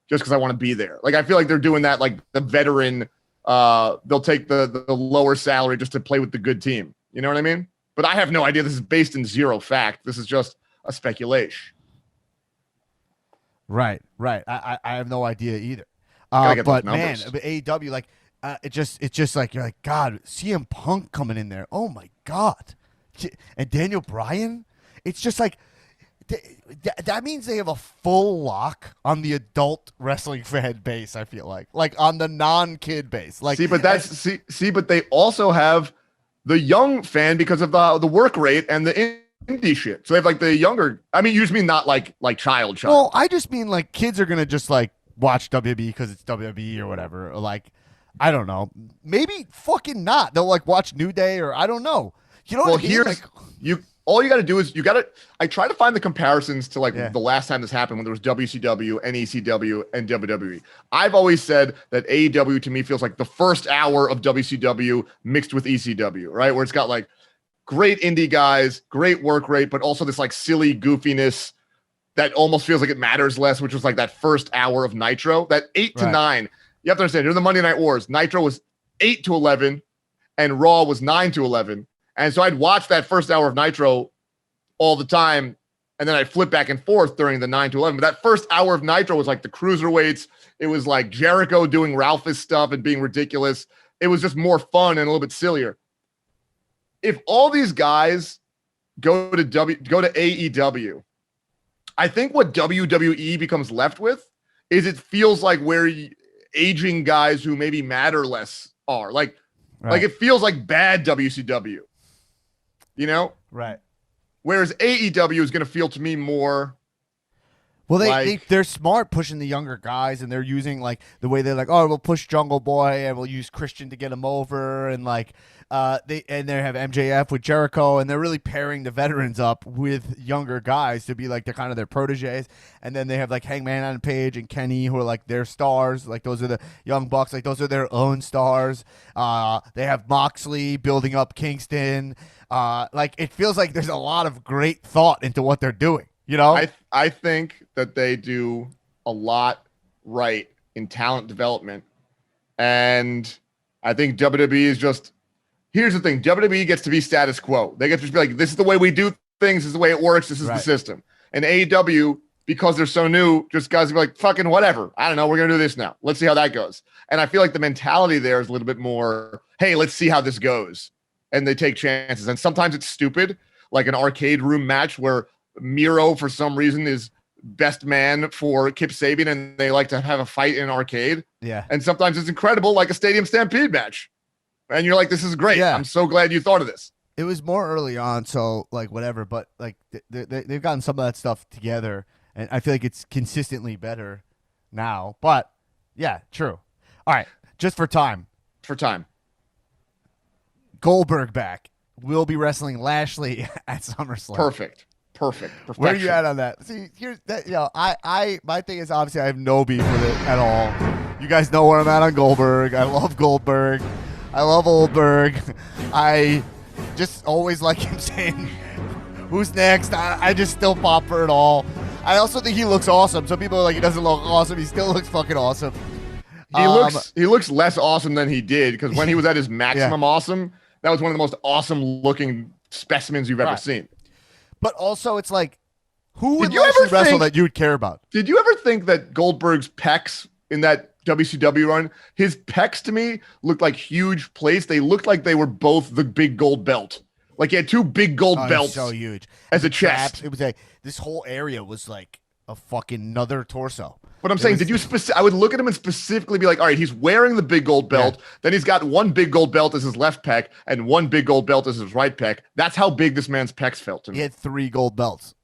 just because I want to be there. Like, I feel like they're doing that. Like the veteran, they'll take the lower salary just to play with the good team. You know what I mean? But I have no idea. This is based in zero fact. This is just a speculation. Right. I have no idea either. But man, AEW, like, it's just like you're like, God, CM Punk coming in there. Oh my God, and Daniel Bryan. It's just like that means they have a full lock on the adult wrestling fan base. I feel like on the non-kid base. Like, but they also have the young fan because of the work rate and the indie shit. So they have like the younger. I mean, you just mean not like child. Well, I just mean like kids are gonna just like watch WWE because it's WWE or whatever. Or like, I don't know. Maybe fucking not. They'll like watch New Day or I don't know. You know what I mean? Like, all you got to do is I try to find the comparisons to the last time this happened when there was WCW and ECW and WWE. I've always said that AEW to me feels like the first hour of WCW mixed with ECW, right? Where it's got like great indie guys, great work rate, but also this like silly goofiness that almost feels like it matters less, which was like that first hour of Nitro, that 8 to 9. You have to understand, during the Monday Night Wars, Nitro was 8 to 11 and Raw was 9 to 11. And so I'd watch that first hour of Nitro all the time, and then I'd flip back and forth during the 9 to 11. But that first hour of Nitro was like the cruiserweights. It was like Jericho doing Ralphus stuff and being ridiculous. It was just more fun and a little bit sillier. If all these guys go to AEW, I think what WWE becomes left with is it feels like where aging guys who maybe matter less are. Like it feels like bad WCW. You know? Right. Whereas AEW is going to feel to me more. Well, they're smart pushing the younger guys, and they're using like the way they're like, oh, we'll push Jungle Boy, and we'll use Christian to get him over, and like they have MJF with Jericho, and they're really pairing the veterans up with younger guys to be like they're kind of their proteges, and then they have like Hangman on Page and Kenny who are like their stars, like those are the young bucks, like those are their own stars. They have Moxley building up Kingston. Like it feels like there's a lot of great thought into what they're doing. You know, I think that they do a lot right in talent development, and I think WWE is just here's the thing. WWE gets to be status quo. They get to just be like, this is the way we do things. This is the way it works. This is the system. And AEW, because they're so new, just guys be like, fucking whatever. I don't know. We're going to do this now. Let's see how that goes. And I feel like the mentality there is a little bit more, hey, let's see how this goes. And they take chances. And sometimes it's stupid, like an arcade room match where Miro, for some reason, is best man for Kip Sabian, and they like to have a fight in an arcade. Yeah. And sometimes it's incredible, like a Stadium Stampede match. And you're like, this is great. Yeah. I'm so glad you thought of this. It was more early on, so like whatever. But like they've gotten some of that stuff together, and I feel like it's consistently better now. But yeah, true. All right, just for time. Goldberg back. We'll be wrestling Lashley at SummerSlam. Perfect. Perfection. Where are you at on that? See, here's that. My thing is obviously I have no beef with it at all. You guys know where I'm at on Goldberg. I love Goldberg. I love Oldberg. I just always like him saying, "Who's next?" I just still pop for it all. I also think he looks awesome. Some people are like, he doesn't look awesome. He still looks fucking awesome. He looks less awesome than he did, because when he was at his maximum awesome, that was one of the most awesome looking specimens you've ever seen. But also, it's like, who would you ever wrestle think that you would care about? Did you ever think that Goldberg's pecs in that WCW run, his pecs to me looked like huge plates? They looked like they were both the big gold belt. Like he had two big gold belts. So huge. As a chest. Traps, it was like, this whole area was like a fucking another torso. But I'm saying, I would look at him and specifically be like, all right, he's wearing the big gold belt. Then he's got one big gold belt as his left pec and one big gold belt as his right pec. That's how big this man's pecs felt to me. He had 3 gold belts.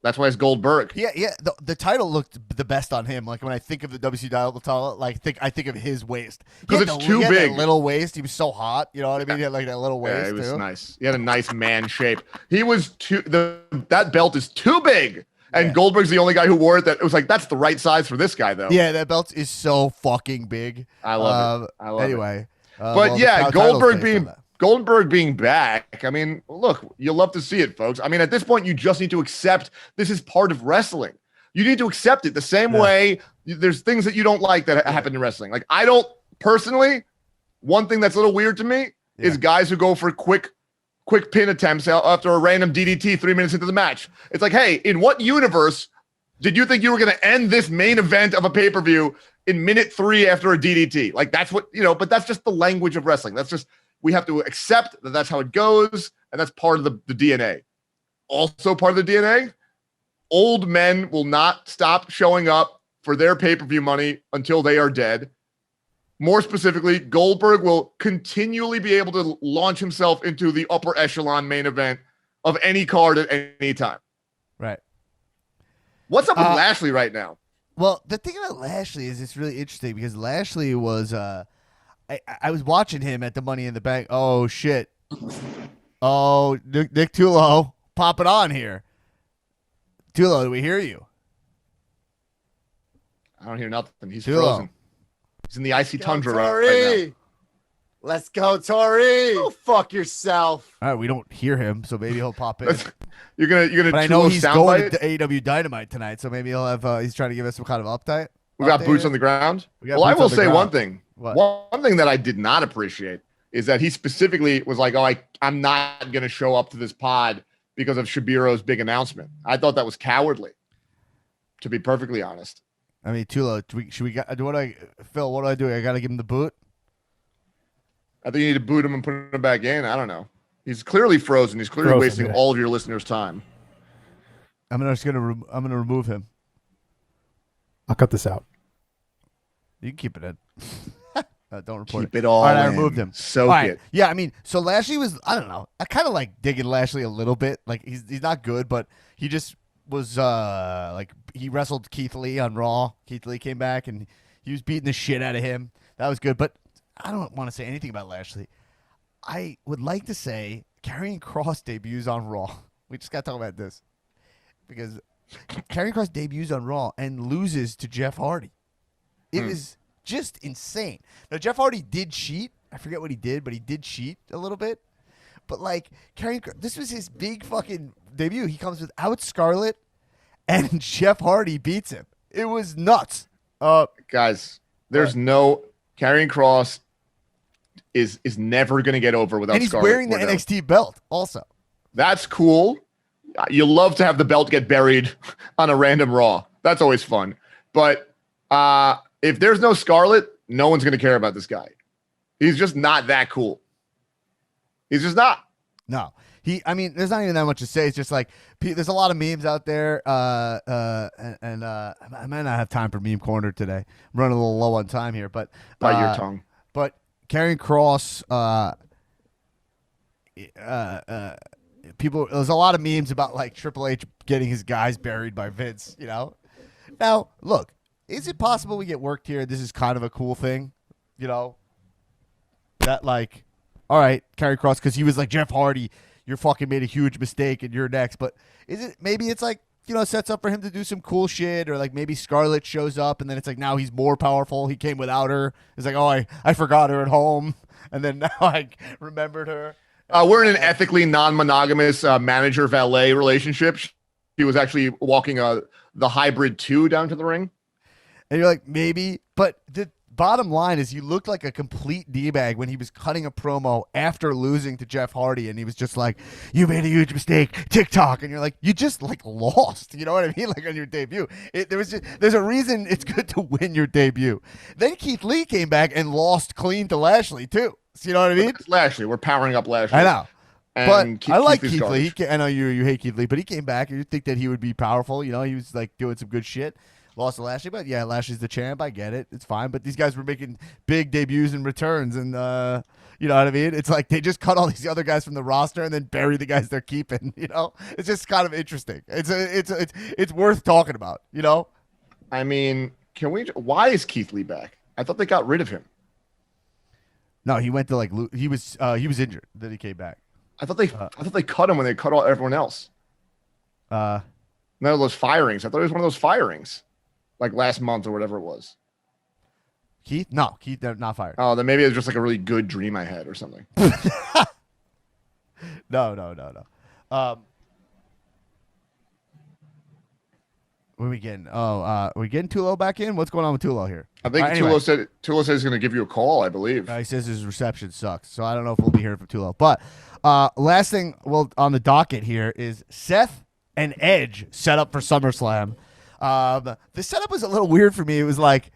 That's why it's Goldberg. Yeah. The title looked the best on him. Like when I think of the WCW title, like I think of his waist. Because it's too big. That little waist. He was so hot. You know what I mean? He had like that little waist. Yeah, it was too. nice. He had a nice man shape. He was that belt is too big. And Goldberg's the only guy who wore it that it was like, that's the right size for this guy, though. Yeah, that belt is so fucking big. I love it. I love it. But Goldberg being back, I mean, look, you'll love to see it, folks. I mean, at this point, you just need to accept this is part of wrestling. You need to accept it the same way there's things that you don't like that happen in wrestling. Like, I don't personally, one thing that's a little weird to me is guys who go for quick pin attempts after a random DDT 3 minutes into the match. It's like, hey, in what universe did you think you were going to end this main event of a pay-per-view in minute 3 after a DDT? Like, that's what, but that's just the language of wrestling. That's just, we have to accept that that's how it goes, and that's part of the DNA. Also part of the DNA, old men will not stop showing up for their pay-per-view money until they are dead. More specifically, Goldberg will continually be able to launch himself into the upper echelon main event of any card at any time. Right. What's up with Lashley right now? Well, the thing about Lashley is it's really interesting because Lashley was I was watching him at the Money in the Bank. Oh, shit. Oh, Nick Tullo, pop it on here. Tullo, do we hear you? I don't hear nothing. He's Tullo. Frozen. He's in the icy tundra right now. Let's go, Tori. Go fuck yourself. All right, we don't hear him, so maybe he'll pop in. You're gonna. But I know he's going bite? to AEW Dynamite tonight, so maybe he'll have. He's trying to give us some kind of update. We got boots on the ground. Well, I will say one thing. What? One thing that I did not appreciate is that he specifically was like, "Oh, I'm not going to show up to this pod because of Shebiro's big announcement." I thought that was cowardly, to be perfectly honest. I mean, Tullo, Phil, what do I do? I got to give him the boot? I think you need to boot him and put him back in. I don't know. He's clearly frozen. He's clearly wasting all of your listeners' time. I'm gonna remove him. I'll cut this out. You can keep it in. Don't report Keep it all right, in. I removed him. Soak it. Yeah, I mean, so Lashley was, I don't know. I kind of like digging Lashley a little bit. Like, he's not good, but he just was, like, he wrestled Keith Lee on Raw. Keith Lee came back, and he was beating the shit out of him. That was good, but I don't want to say anything about Lashley. I would like to say Karrion Kross debuts on Raw. We just got to talk about this. Because Karrion Kross debuts on Raw and loses to Jeff Hardy. It is just insane. Now, Jeff Hardy did cheat. I forget what he did, but he did cheat a little bit. But, like, this was his big fucking debut. He comes without Scarlett, and Jeff Hardy beats him. It was nuts. Guys, there's no Karrion Kross. is never going to get over without. And he's Scarlett wearing the Bordeaux. NXT belt also. That's cool. You love to have the belt get buried on a random Raw. That's always fun. But if there's no Scarlett, no one's going to care about this guy. He's just not that cool. He's just not. No. I mean, there's not even that much to say. It's just like there's a lot of memes out there, and I might not have time for meme corner today. I'm running a little low on time here, but Bite your tongue. But Karrion Kross, people. There's a lot of memes about like Triple H getting his guys buried by Vince. You know. Now, look, is it possible we get worked here? This is kind of a cool thing, you know. That like, all right, Karrion Kross, because he was like Jeff Hardy. You're fucking made a huge mistake and you're next. But is it maybe it's like, you know, sets up for him to do some cool shit, or like maybe Scarlett shows up and then it's like now he's more powerful. He came without her. It's like, oh, I forgot her at home. And then now I remembered her. We're in an ethically non-monogamous manager-valet relationship. She was actually walking the Hybrid 2 down to the ring. And you're like, maybe. But the bottom line is you looked like a complete D-bag when he was cutting a promo after losing to Jeff Hardy, and he was just like, you made a huge mistake, TikTok. And you're like, you just like lost. You know what I mean? Like on your debut. There's a reason it's good to win your debut. Then Keith Lee came back and lost clean to Lashley too. So you know what I mean? It's Lashley. We're powering up Lashley. I know. And but I like Keith Lee. I know you hate Keith Lee, but he came back and you think that he would be powerful. You know, he was like doing some good shit. Lost to Lashley, but yeah, Lashley's the champ. I get it. It's fine. But these guys were making big debuts and returns, and you know what I mean? It's like they just cut all these other guys from the roster and then bury the guys they're keeping. You know, it's just kind of interesting. It's worth talking about. You know, I mean, why is Keith Lee back? I thought they got rid of him. No, he went to like he was injured. Then he came back. I thought they cut him when they cut everyone else. None of those firings. I thought it was one of those firings, like last month or whatever it was. Keith? No, Keith not fired. Oh, then maybe it was just like a really good dream I had or something. No. What are we getting? Are we getting Tullo back in? What's going on with Tullo here? I think Tullo said he's going to give you a call, I believe. He says his reception sucks, so I don't know if we'll be hearing from Tullo. But last thing on the docket here is Seth and Edge set up for SummerSlam. The setup was a little weird for me. It was like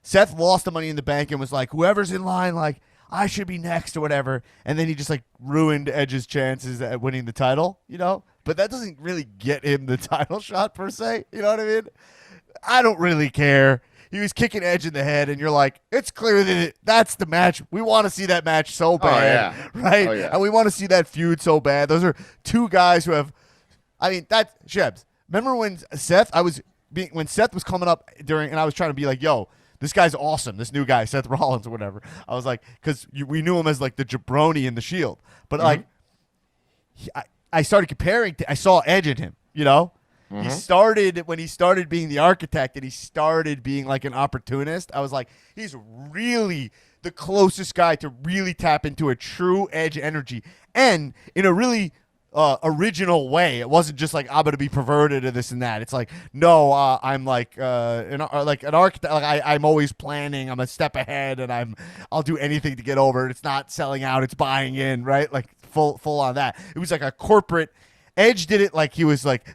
Seth lost the Money in the Bank and was like, whoever's in line, like, I should be next or whatever. And then he just like ruined Edge's chances at winning the title, you know? But that doesn't really get him the title shot per se. You know what I mean? I don't really care. He was kicking Edge in the head, and you're like, it's clear that that's the match. We want to see that match so bad, right? Oh, yeah. And we want to see that feud so bad. Those are two guys who have, I mean, Shebs. Remember when Seth was coming up and I was trying to be like, yo, this guy's awesome. This new guy, Seth Rollins or whatever. I was like, because we knew him as like the jabroni in the Shield, but like, I started comparing. I saw Edge in him. You know, he started being the architect, and he started being like an opportunist. I was like, he's really the closest guy to really tap into a true Edge energy, and in a really original way. It wasn't just like I'm gonna be perverted or this and that. It's like, no, I'm like an architect. Like I'm always planning. I'm a step ahead, and I'll do anything to get over it. It's not selling out. It's buying in, right? Like full on that. It was like a corporate. Edge did it like he was like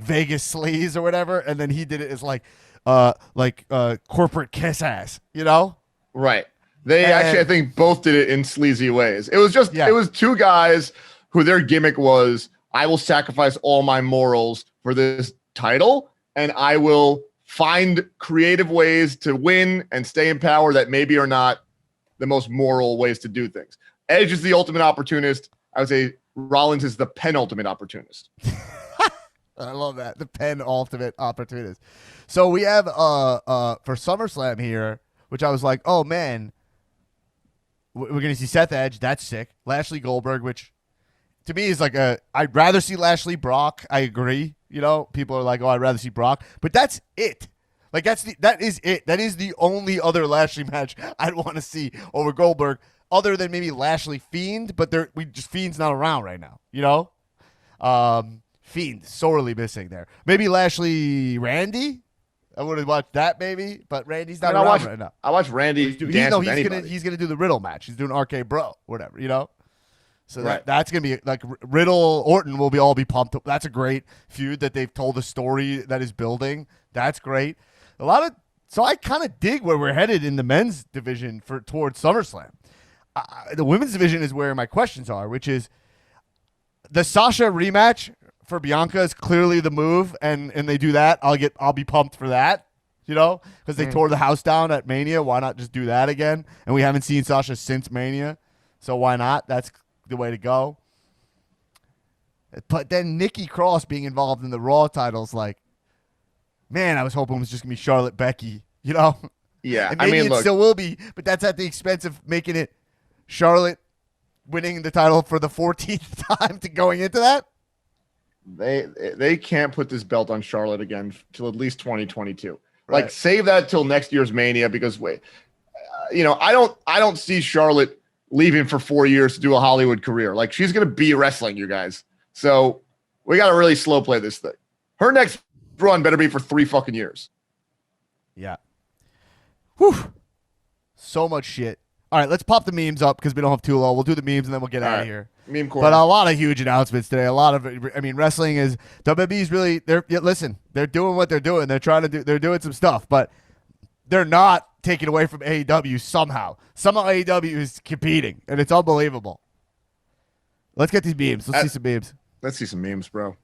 Vegas sleaze or whatever, and then he did it as like corporate kiss ass. You know? Right. They actually, I think, both did it in sleazy ways. It was just it was two guys who their gimmick was, I will sacrifice all my morals for this title, and I will find creative ways to win and stay in power that maybe are not the most moral ways to do things. Edge is the ultimate opportunist. I would say Rollins is the penultimate opportunist. I love that. The penultimate opportunist. So we have for SummerSlam here, which I was like, oh man, we're going to see Seth Edge. That's sick. Lashley Goldberg, which to me is like I'd rather see Lashley Brock. I agree. You know, people are like, oh, I'd rather see Brock, but that's it. Like that is it. That is the only other Lashley match I'd want to see over Goldberg, other than maybe Lashley Fiend. But Fiend's not around right now. You know, Fiend sorely missing there. Maybe Lashley Randy I would have watched that maybe, but Randy's not I mean, around right now. I watch Randy dance with anybody. He's gonna do the Riddle match. He's doing RK Bro, whatever, you know. So Right. that's gonna be like Riddle Orton will all be pumped up. That's a great feud that they've told a story that is building. That's great. So I kind of dig where we're headed in the men's division towards SummerSlam. The women's division is where my questions are, which is the Sasha rematch for Bianca is clearly the move, and they do that. I'll be pumped for that, you know, because they tore the house down at Mania. Why not just do that again? And we haven't seen Sasha since Mania, so why not? That's the way to go. But then Nikki Cross being involved in the Raw titles, like, man, I was hoping it was just gonna be Charlotte Becky, you know? Yeah, And maybe it still will be, but that's at the expense of making it Charlotte winning the title for the 14th time to going into that. They can't put this belt on Charlotte again till at least 2022. Right. Like, save that till next year's Mania, because I don't see Charlotte leaving for 4 years to do a Hollywood career. Like, she's gonna be wrestling, you guys. So we got to really slow play this thing. Her next run better be for 3 fucking years. Yeah. Whew. So much shit. All right, let's pop the memes up because we don't have too long. We'll do the memes and then we'll get out of here. Meme corner. But a lot of huge announcements today. Wrestling is WWE's really. They're doing what they're doing. They're doing some stuff, but they're not taking away from AEW somehow. Somehow AEW is competing, and it's unbelievable. Let's get these memes. Let's see some memes. Let's see some memes, bro.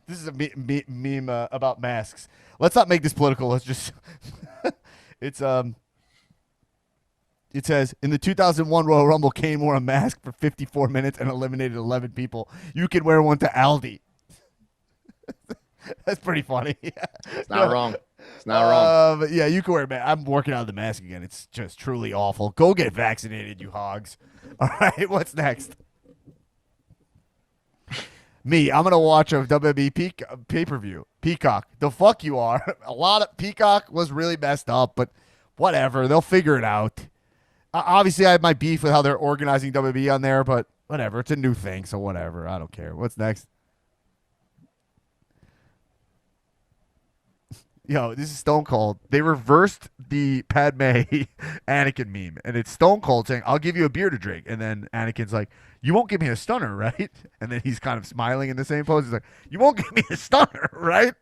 This is a meme about masks. Let's not make this political. Let's just. It says, in the 2001 Royal Rumble, Kane wore a mask for 54 minutes and eliminated 11 people. You can wear one to Aldi. That's pretty funny. It's not wrong. It's not wrong. But yeah, you can wear a mask. I'm working on the mask again. It's just truly awful. Go get vaccinated, you hogs. All right, what's next? Me, I'm going to watch a WWE pay-per-view. Peacock. The fuck you are. A lot of Peacock was really messed up, but whatever. They'll figure it out. Obviously, I have my beef with how they're organizing WWE on there, but whatever. It's a new thing, so whatever. I don't care. What's next? Yo, this is Stone Cold. They reversed the Padme Anakin meme, and it's Stone Cold saying, I'll give you a beer to drink. And then Anakin's like, you won't give me a stunner, right? And then he's kind of smiling in the same pose. He's like, you won't give me a stunner, right?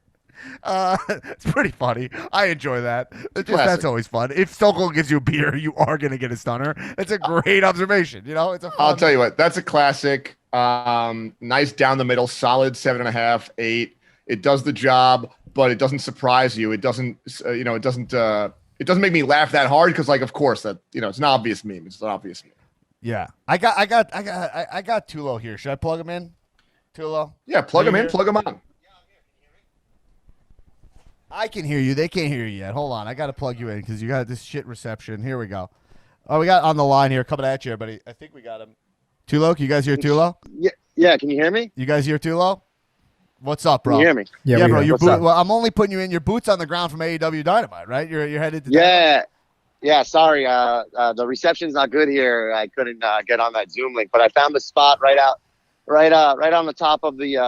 It's pretty funny. I enjoy that. That's always fun. If Stone Cold gives you a beer, you are going to get a stunner. It's a great observation. You know, it's a fun. I'll tell you what, that's a classic. Nice down the middle, solid 7.5, 8. It does the job, but it doesn't surprise you. It doesn't, it doesn't make me laugh that hard because, like, of course that, it's an obvious meme. It's an obvious meme. Yeah, I got Tullo here. Should I plug him in? Tullo? Yeah, plug him in, plug him on. I can hear you. They can't hear you yet. Hold on. I got to plug you in because you got this shit reception. Here we go. Oh, we got on the line here coming at you, everybody. I think we got him. Tullo, can you guys hear Tullo? Yeah. Can you hear me? You guys hear Tullo? What's up, bro? Can you hear me? Yeah, bro. Well, I'm only putting you in. Your boots on the ground from AEW Dynamite, right? You're headed to. Yeah. Yeah. Sorry. The reception's not good here. I couldn't get on that Zoom link, but I found the spot right on the top of the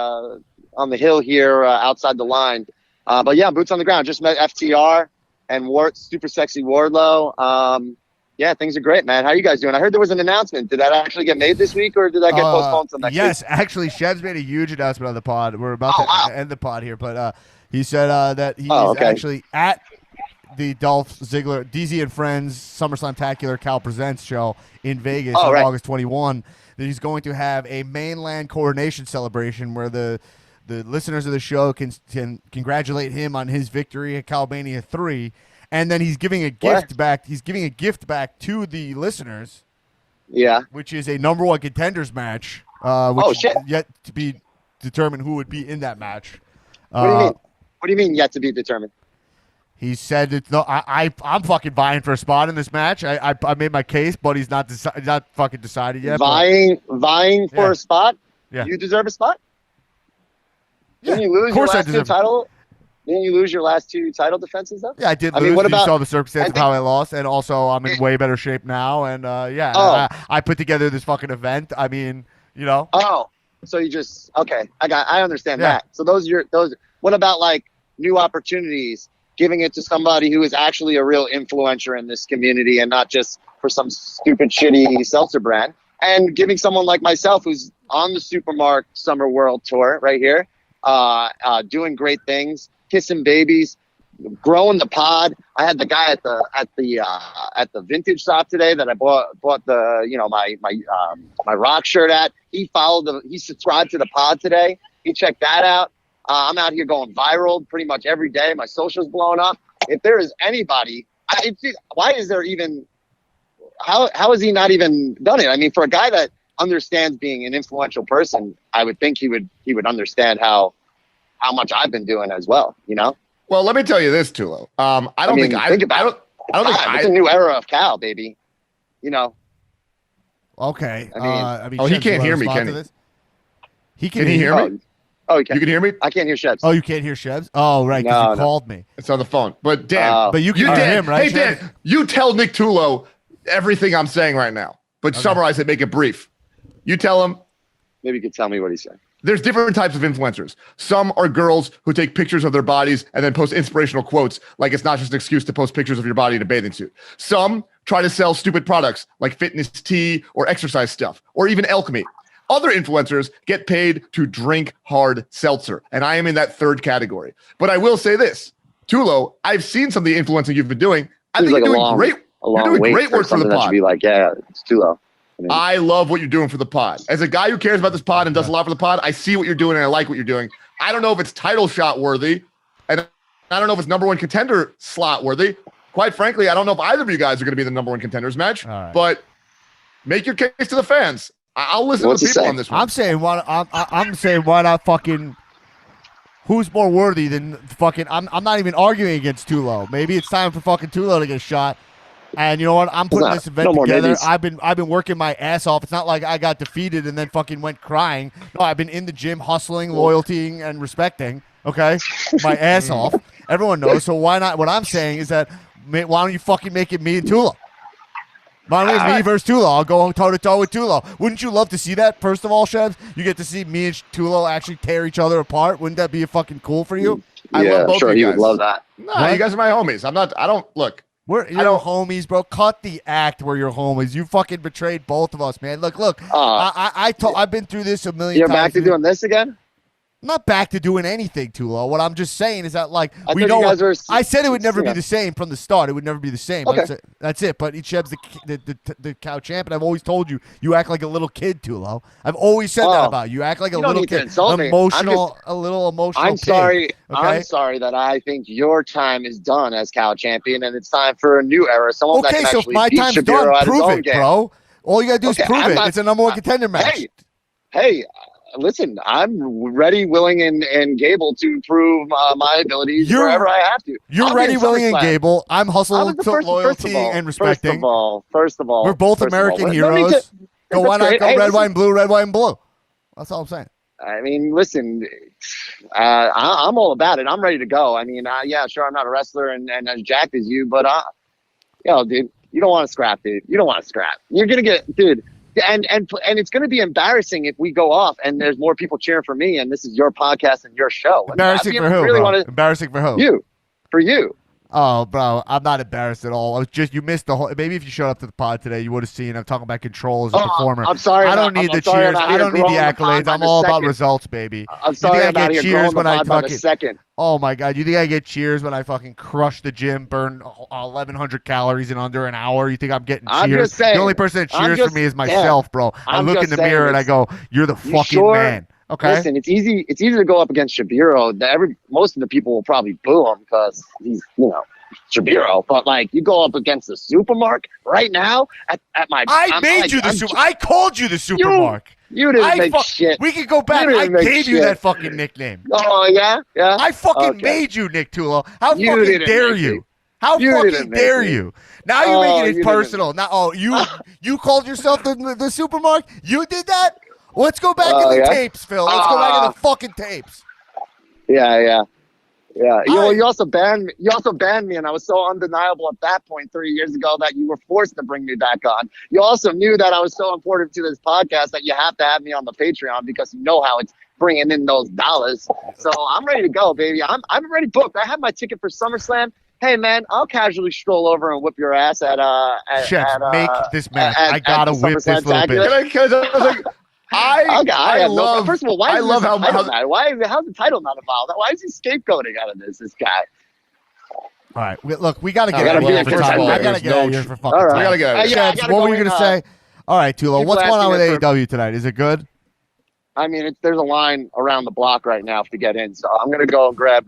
on the hill here outside the line. But yeah, boots on the ground. Just met FTR and super sexy Wardlow. Yeah, things are great, man. How you guys doing? I heard there was an announcement. Did that actually get made this week, or did that get postponed till next week? Yes, actually, Sheb's made a huge announcement on the pod. We're about to end the pod here, but he said that he's actually at the Dolph Ziggler, DZ and Friends SummerSlamTacular Cal Presents show in Vegas on August 21. That he's going to have a Mainland Coronation celebration where the listeners of the show can congratulate him on his victory at Calmania 3. And then he's giving a gift back. He's giving a gift back to the listeners. Yeah. Which is a number one contenders match. Which is yet to be determined who would be in that match. What do you mean? What do you mean yet to be determined? He said, I'm fucking vying for a spot in this match. I made my case, but he's not fucking decided yet. Vying for a spot? Yeah. You deserve a spot? Yeah. Didn't you lose your last two title? Didn't you lose your last 2 title defenses, though? Yeah, I did lose. I mean, what about, you saw the circumstance of how I lost, and also I'm in way better shape now. And I put together this fucking event. I mean, Oh, So you just I understand Yeah. that. So those. What about like new opportunities? Giving it to somebody who is actually a real influencer in this community and not just for some stupid, shitty seltzer brand. And giving someone like myself who's on the Supermark Summer World Tour right here, doing great things, kissing babies, growing the pod. I had the guy at the vintage shop today that I bought the my rock shirt at. He subscribed to the pod today. He checked that out. I'm out here going viral pretty much every day. My social's blowing up. If there is anybody, why is there even? How has he not even done it? I mean, for a guy that understands being an influential person, I would think he would understand how much I've been doing as well. You know. Well, let me tell you this, Tullo. I don't think it's a new era of cow, baby. You know. Okay. he Shebs, can't you hear me, wanna can respond to he? this? He Can he hear me? Oh, you can hear me? I can't hear Shebs. Oh, you can't hear Shebs? Oh, right, because you called me. It's on the phone. But Dan, but you can hear him, right? Hey, Dan, you tell Nick Tullo everything I'm saying right now, but summarize it, make it brief. You tell him. Maybe you could tell me what he's saying. There's different types of influencers. Some are girls who take pictures of their bodies and then post inspirational quotes, like it's not just an excuse to post pictures of your body in a bathing suit. Some try to sell stupid products like fitness tea or exercise stuff, or even elk meat. Other influencers get paid to drink hard seltzer, and I am in that third category. But I will say this, Tullo, I've seen some of the influencing you've been doing. I think you're doing great. You're doing great work for the pod. Be like, yeah, it's Tullo. I love what you're doing for the pod. As a guy who cares about this pod and does a lot for the pod, I see what you're doing and I like what you're doing. I don't know if it's title shot worthy, and I don't know if it's number one contender slot worthy. Quite frankly, I don't know if either of you guys are going to be the number one contenders match. But make your case to the fans. I'll listen to the people on this one. I'm saying why not fucking who's more worthy than fucking I'm not even arguing against Tullo. Maybe it's time for fucking Tullo to get a shot. And you know what? I'm putting this event together. I've been working my ass off. It's not like I got defeated and then fucking went crying. No, I've been in the gym hustling, loyaltying, and respecting. Okay? My ass off. Everyone knows. So why not? What I'm saying is that why don't you fucking make it me and Tullo? Why don't it's me versus Tullo? I'll go toe-to-toe with Tullo. Wouldn't you love to see that, first of all, Shebs? You get to see me and Tullo actually tear each other apart. Wouldn't that be fucking cool for you? Yeah, I love both of you guys. Would love that. No, you guys are my homies. You're homies, bro. Cut the act where you're homies. You fucking betrayed both of us, man. Look. I've been through this a million times. You're back to doing this again? I'm not back to doing anything, Tullo. What I'm just saying is that, like, I said it would never be the same from the start. It would never be the same. Okay. That's it. But Sheb's the cow champ, and I've always told you, you act like a little kid, Tullo. I've always said that about you. You act like a little kid. Emotional, a little emotional. I'm sorry. Okay? I'm sorry that I think your time is done as cow champion, and it's time for a new era. Someone that can actually beat Shebiro at his own game. Bro. All you gotta do is prove it. It's a number one contender match. Hey. Listen, I'm ready, willing, and Gable to prove my abilities wherever I have to. You're ready, willing, and Gable. I'm hustling to loyalty and respecting. First of all, we're both American heroes. Why not go red, white, and blue, red, white, and blue? That's all I'm saying. I mean, listen, I'm all about it. I'm ready to go. I mean, yeah, sure, I'm not a wrestler and as jacked as you, but, dude, you don't want to scrap, dude. You don't want to scrap. You're going to get, dude. And it's going to be embarrassing if we go off and there's more people cheering for me and this is your podcast and your show. Embarrassing for who? Really embarrassing for who? For you. Oh, bro, I'm not embarrassed at all. I was just, you missed the whole. Maybe if you showed up to the pod today, you would have seen. I'm talking about control as a performer. I'm sorry. I don't need the cheers. I don't need the accolades. I'm all about results, baby. I'm sorry. I get cheers when I fucking. Second. Oh my God! You think I get cheers when I fucking crush the gym, burn 1,100 calories in under an hour? You think I'm getting cheers? I'm just saying, the only person that cheers for me is myself, bro. I look in the mirror and I go, "You're the fucking man." Okay. Listen, it's easy. It's easy to go up against Shebiro. Most of the people will probably boo him because he's, Shebiro. But like, you go up against the Supermark right now at my. I called you the Supermark. You didn't make shit. We can go back. I gave you that fucking nickname. Oh yeah. I fucking made you, Nick Tullo. How fucking dare you? How fucking dare you? Now you're making it personal. Now, you called yourself the Supermark? You did that? Let's go back in the tapes, Phil. Let's go back in the fucking tapes. Yeah. Yeah, you also banned me. You also banned me, and I was so undeniable at that point 3 years ago that you were forced to bring me back on. You also knew that I was so important to this podcast that you have to have me on the Patreon because you know how it's bringing in those dollars. So I'm ready to go, baby. I'm already booked. I have my ticket for SummerSlam. Hey man, I'll casually stroll over and whip your ass at Chef, make this match. I at gotta the whip this little SummerSlamTacular. bitch. I love First of all, why I is love this how a title match? How's the title not involved? Why is he scapegoating out of this guy? All right, look, we gotta get gotta out of be here a for first time. of all, I gotta there's get out of no here tr- for fucking All right. time. I gotta go. Yeah, I Chefs, gotta what go were you in, gonna say? All right, Tullo, people what's going on with asking me AEW tonight? Is it good? I mean, there's a line around the block right now to get in, so I'm gonna go and grab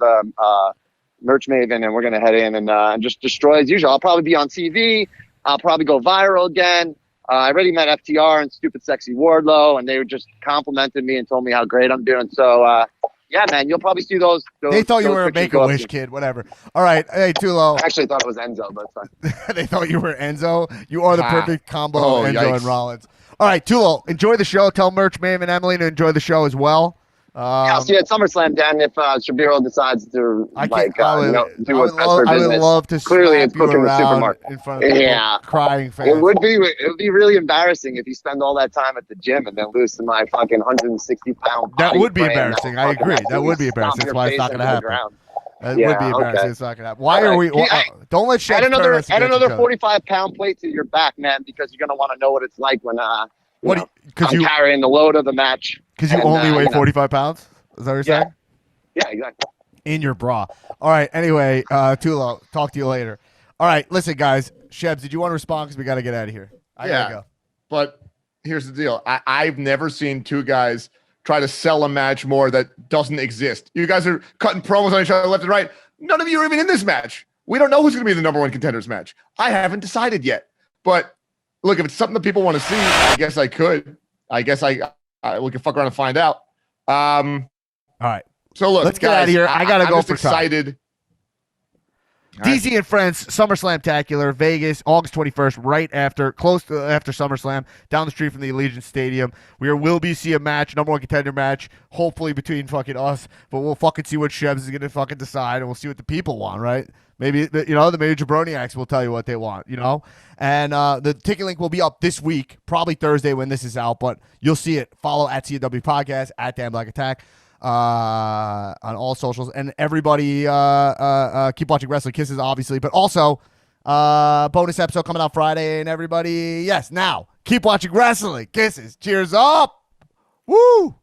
Merch Maven, and we're gonna head in and just destroy as usual. I'll probably be on TV. I'll probably go viral again. I already met FTR and Stupid Sexy Wardlow, and they were just complimented me and told me how great I'm doing. So, yeah, man, you'll probably see those. They thought you those were a pictures go up Make-A-Wish soon. kid, whatever. All right, hey, Tullo. I actually thought it was Enzo, but it's fine. They thought you were Enzo. You are the perfect combo Oh, of Enzo yikes. and Rollins. All right, Tullo, enjoy the show. Tell Merch, Mame, and Emily to enjoy the show as well. I'll see you at SummerSlam, Dan, if Shebiro decides to I like can't. I would, do what's best for I would business. love to Clearly, slap it's you cooking the around supermarket. in front of people, Yeah. crying fans. It would be really embarrassing if you spend all that time at the gym and then lose to my fucking 160-pound. That body would be frame embarrassing. I fucking agree. That absolutely would be embarrassing. stomp That's your why it's face not going to into the happen. ground. That Yeah, would be embarrassing. okay. It's not going to happen. Why All are right. we? Don't let Chef Add turn us another against each other. 45-pound plate to your back, man, because you're gonna want to know what it's like when Because I'm carrying the load of the match. Because you And, only weigh you know. 45 pounds? Is that what you're Yeah. saying? Yeah, exactly. In your bra. All right. Anyway, Tullo, talk to you later. All right. Listen, guys. Shebs, did you want to respond? Because we got to get out of here. I got to go. But here's the deal. I've never seen two guys try to sell a match more that doesn't exist. You guys are cutting promos on each other left and right. None of you are even in this match. We don't know who's going to be the number one contenders match. I haven't decided yet. But look, if it's something that people want to see, I guess I could. I guess we can fuck around and find out. All right. So look, Let's get guys, out of here. I got to I'm go just for excited. DZ and Friends SummerSlamTacular, Vegas, August 21st, close to after SummerSlam, down the street from the Allegiant Stadium. We will see a match, number one contender match, hopefully between fucking us, but we'll fucking see what Shebs is gonna fucking decide, and we'll see what the people want, right? Maybe the major Jabroniacs will tell you what they want, And the ticket link will be up this week, probably Thursday when this is out, but you'll see it. Follow at CW Podcast at Dan Black Attack. On all socials, and everybody keep watching Wrestling Kisses, obviously, but also bonus episode coming out Friday, and everybody, yes, now keep watching Wrestling Kisses. Cheers up. Woo.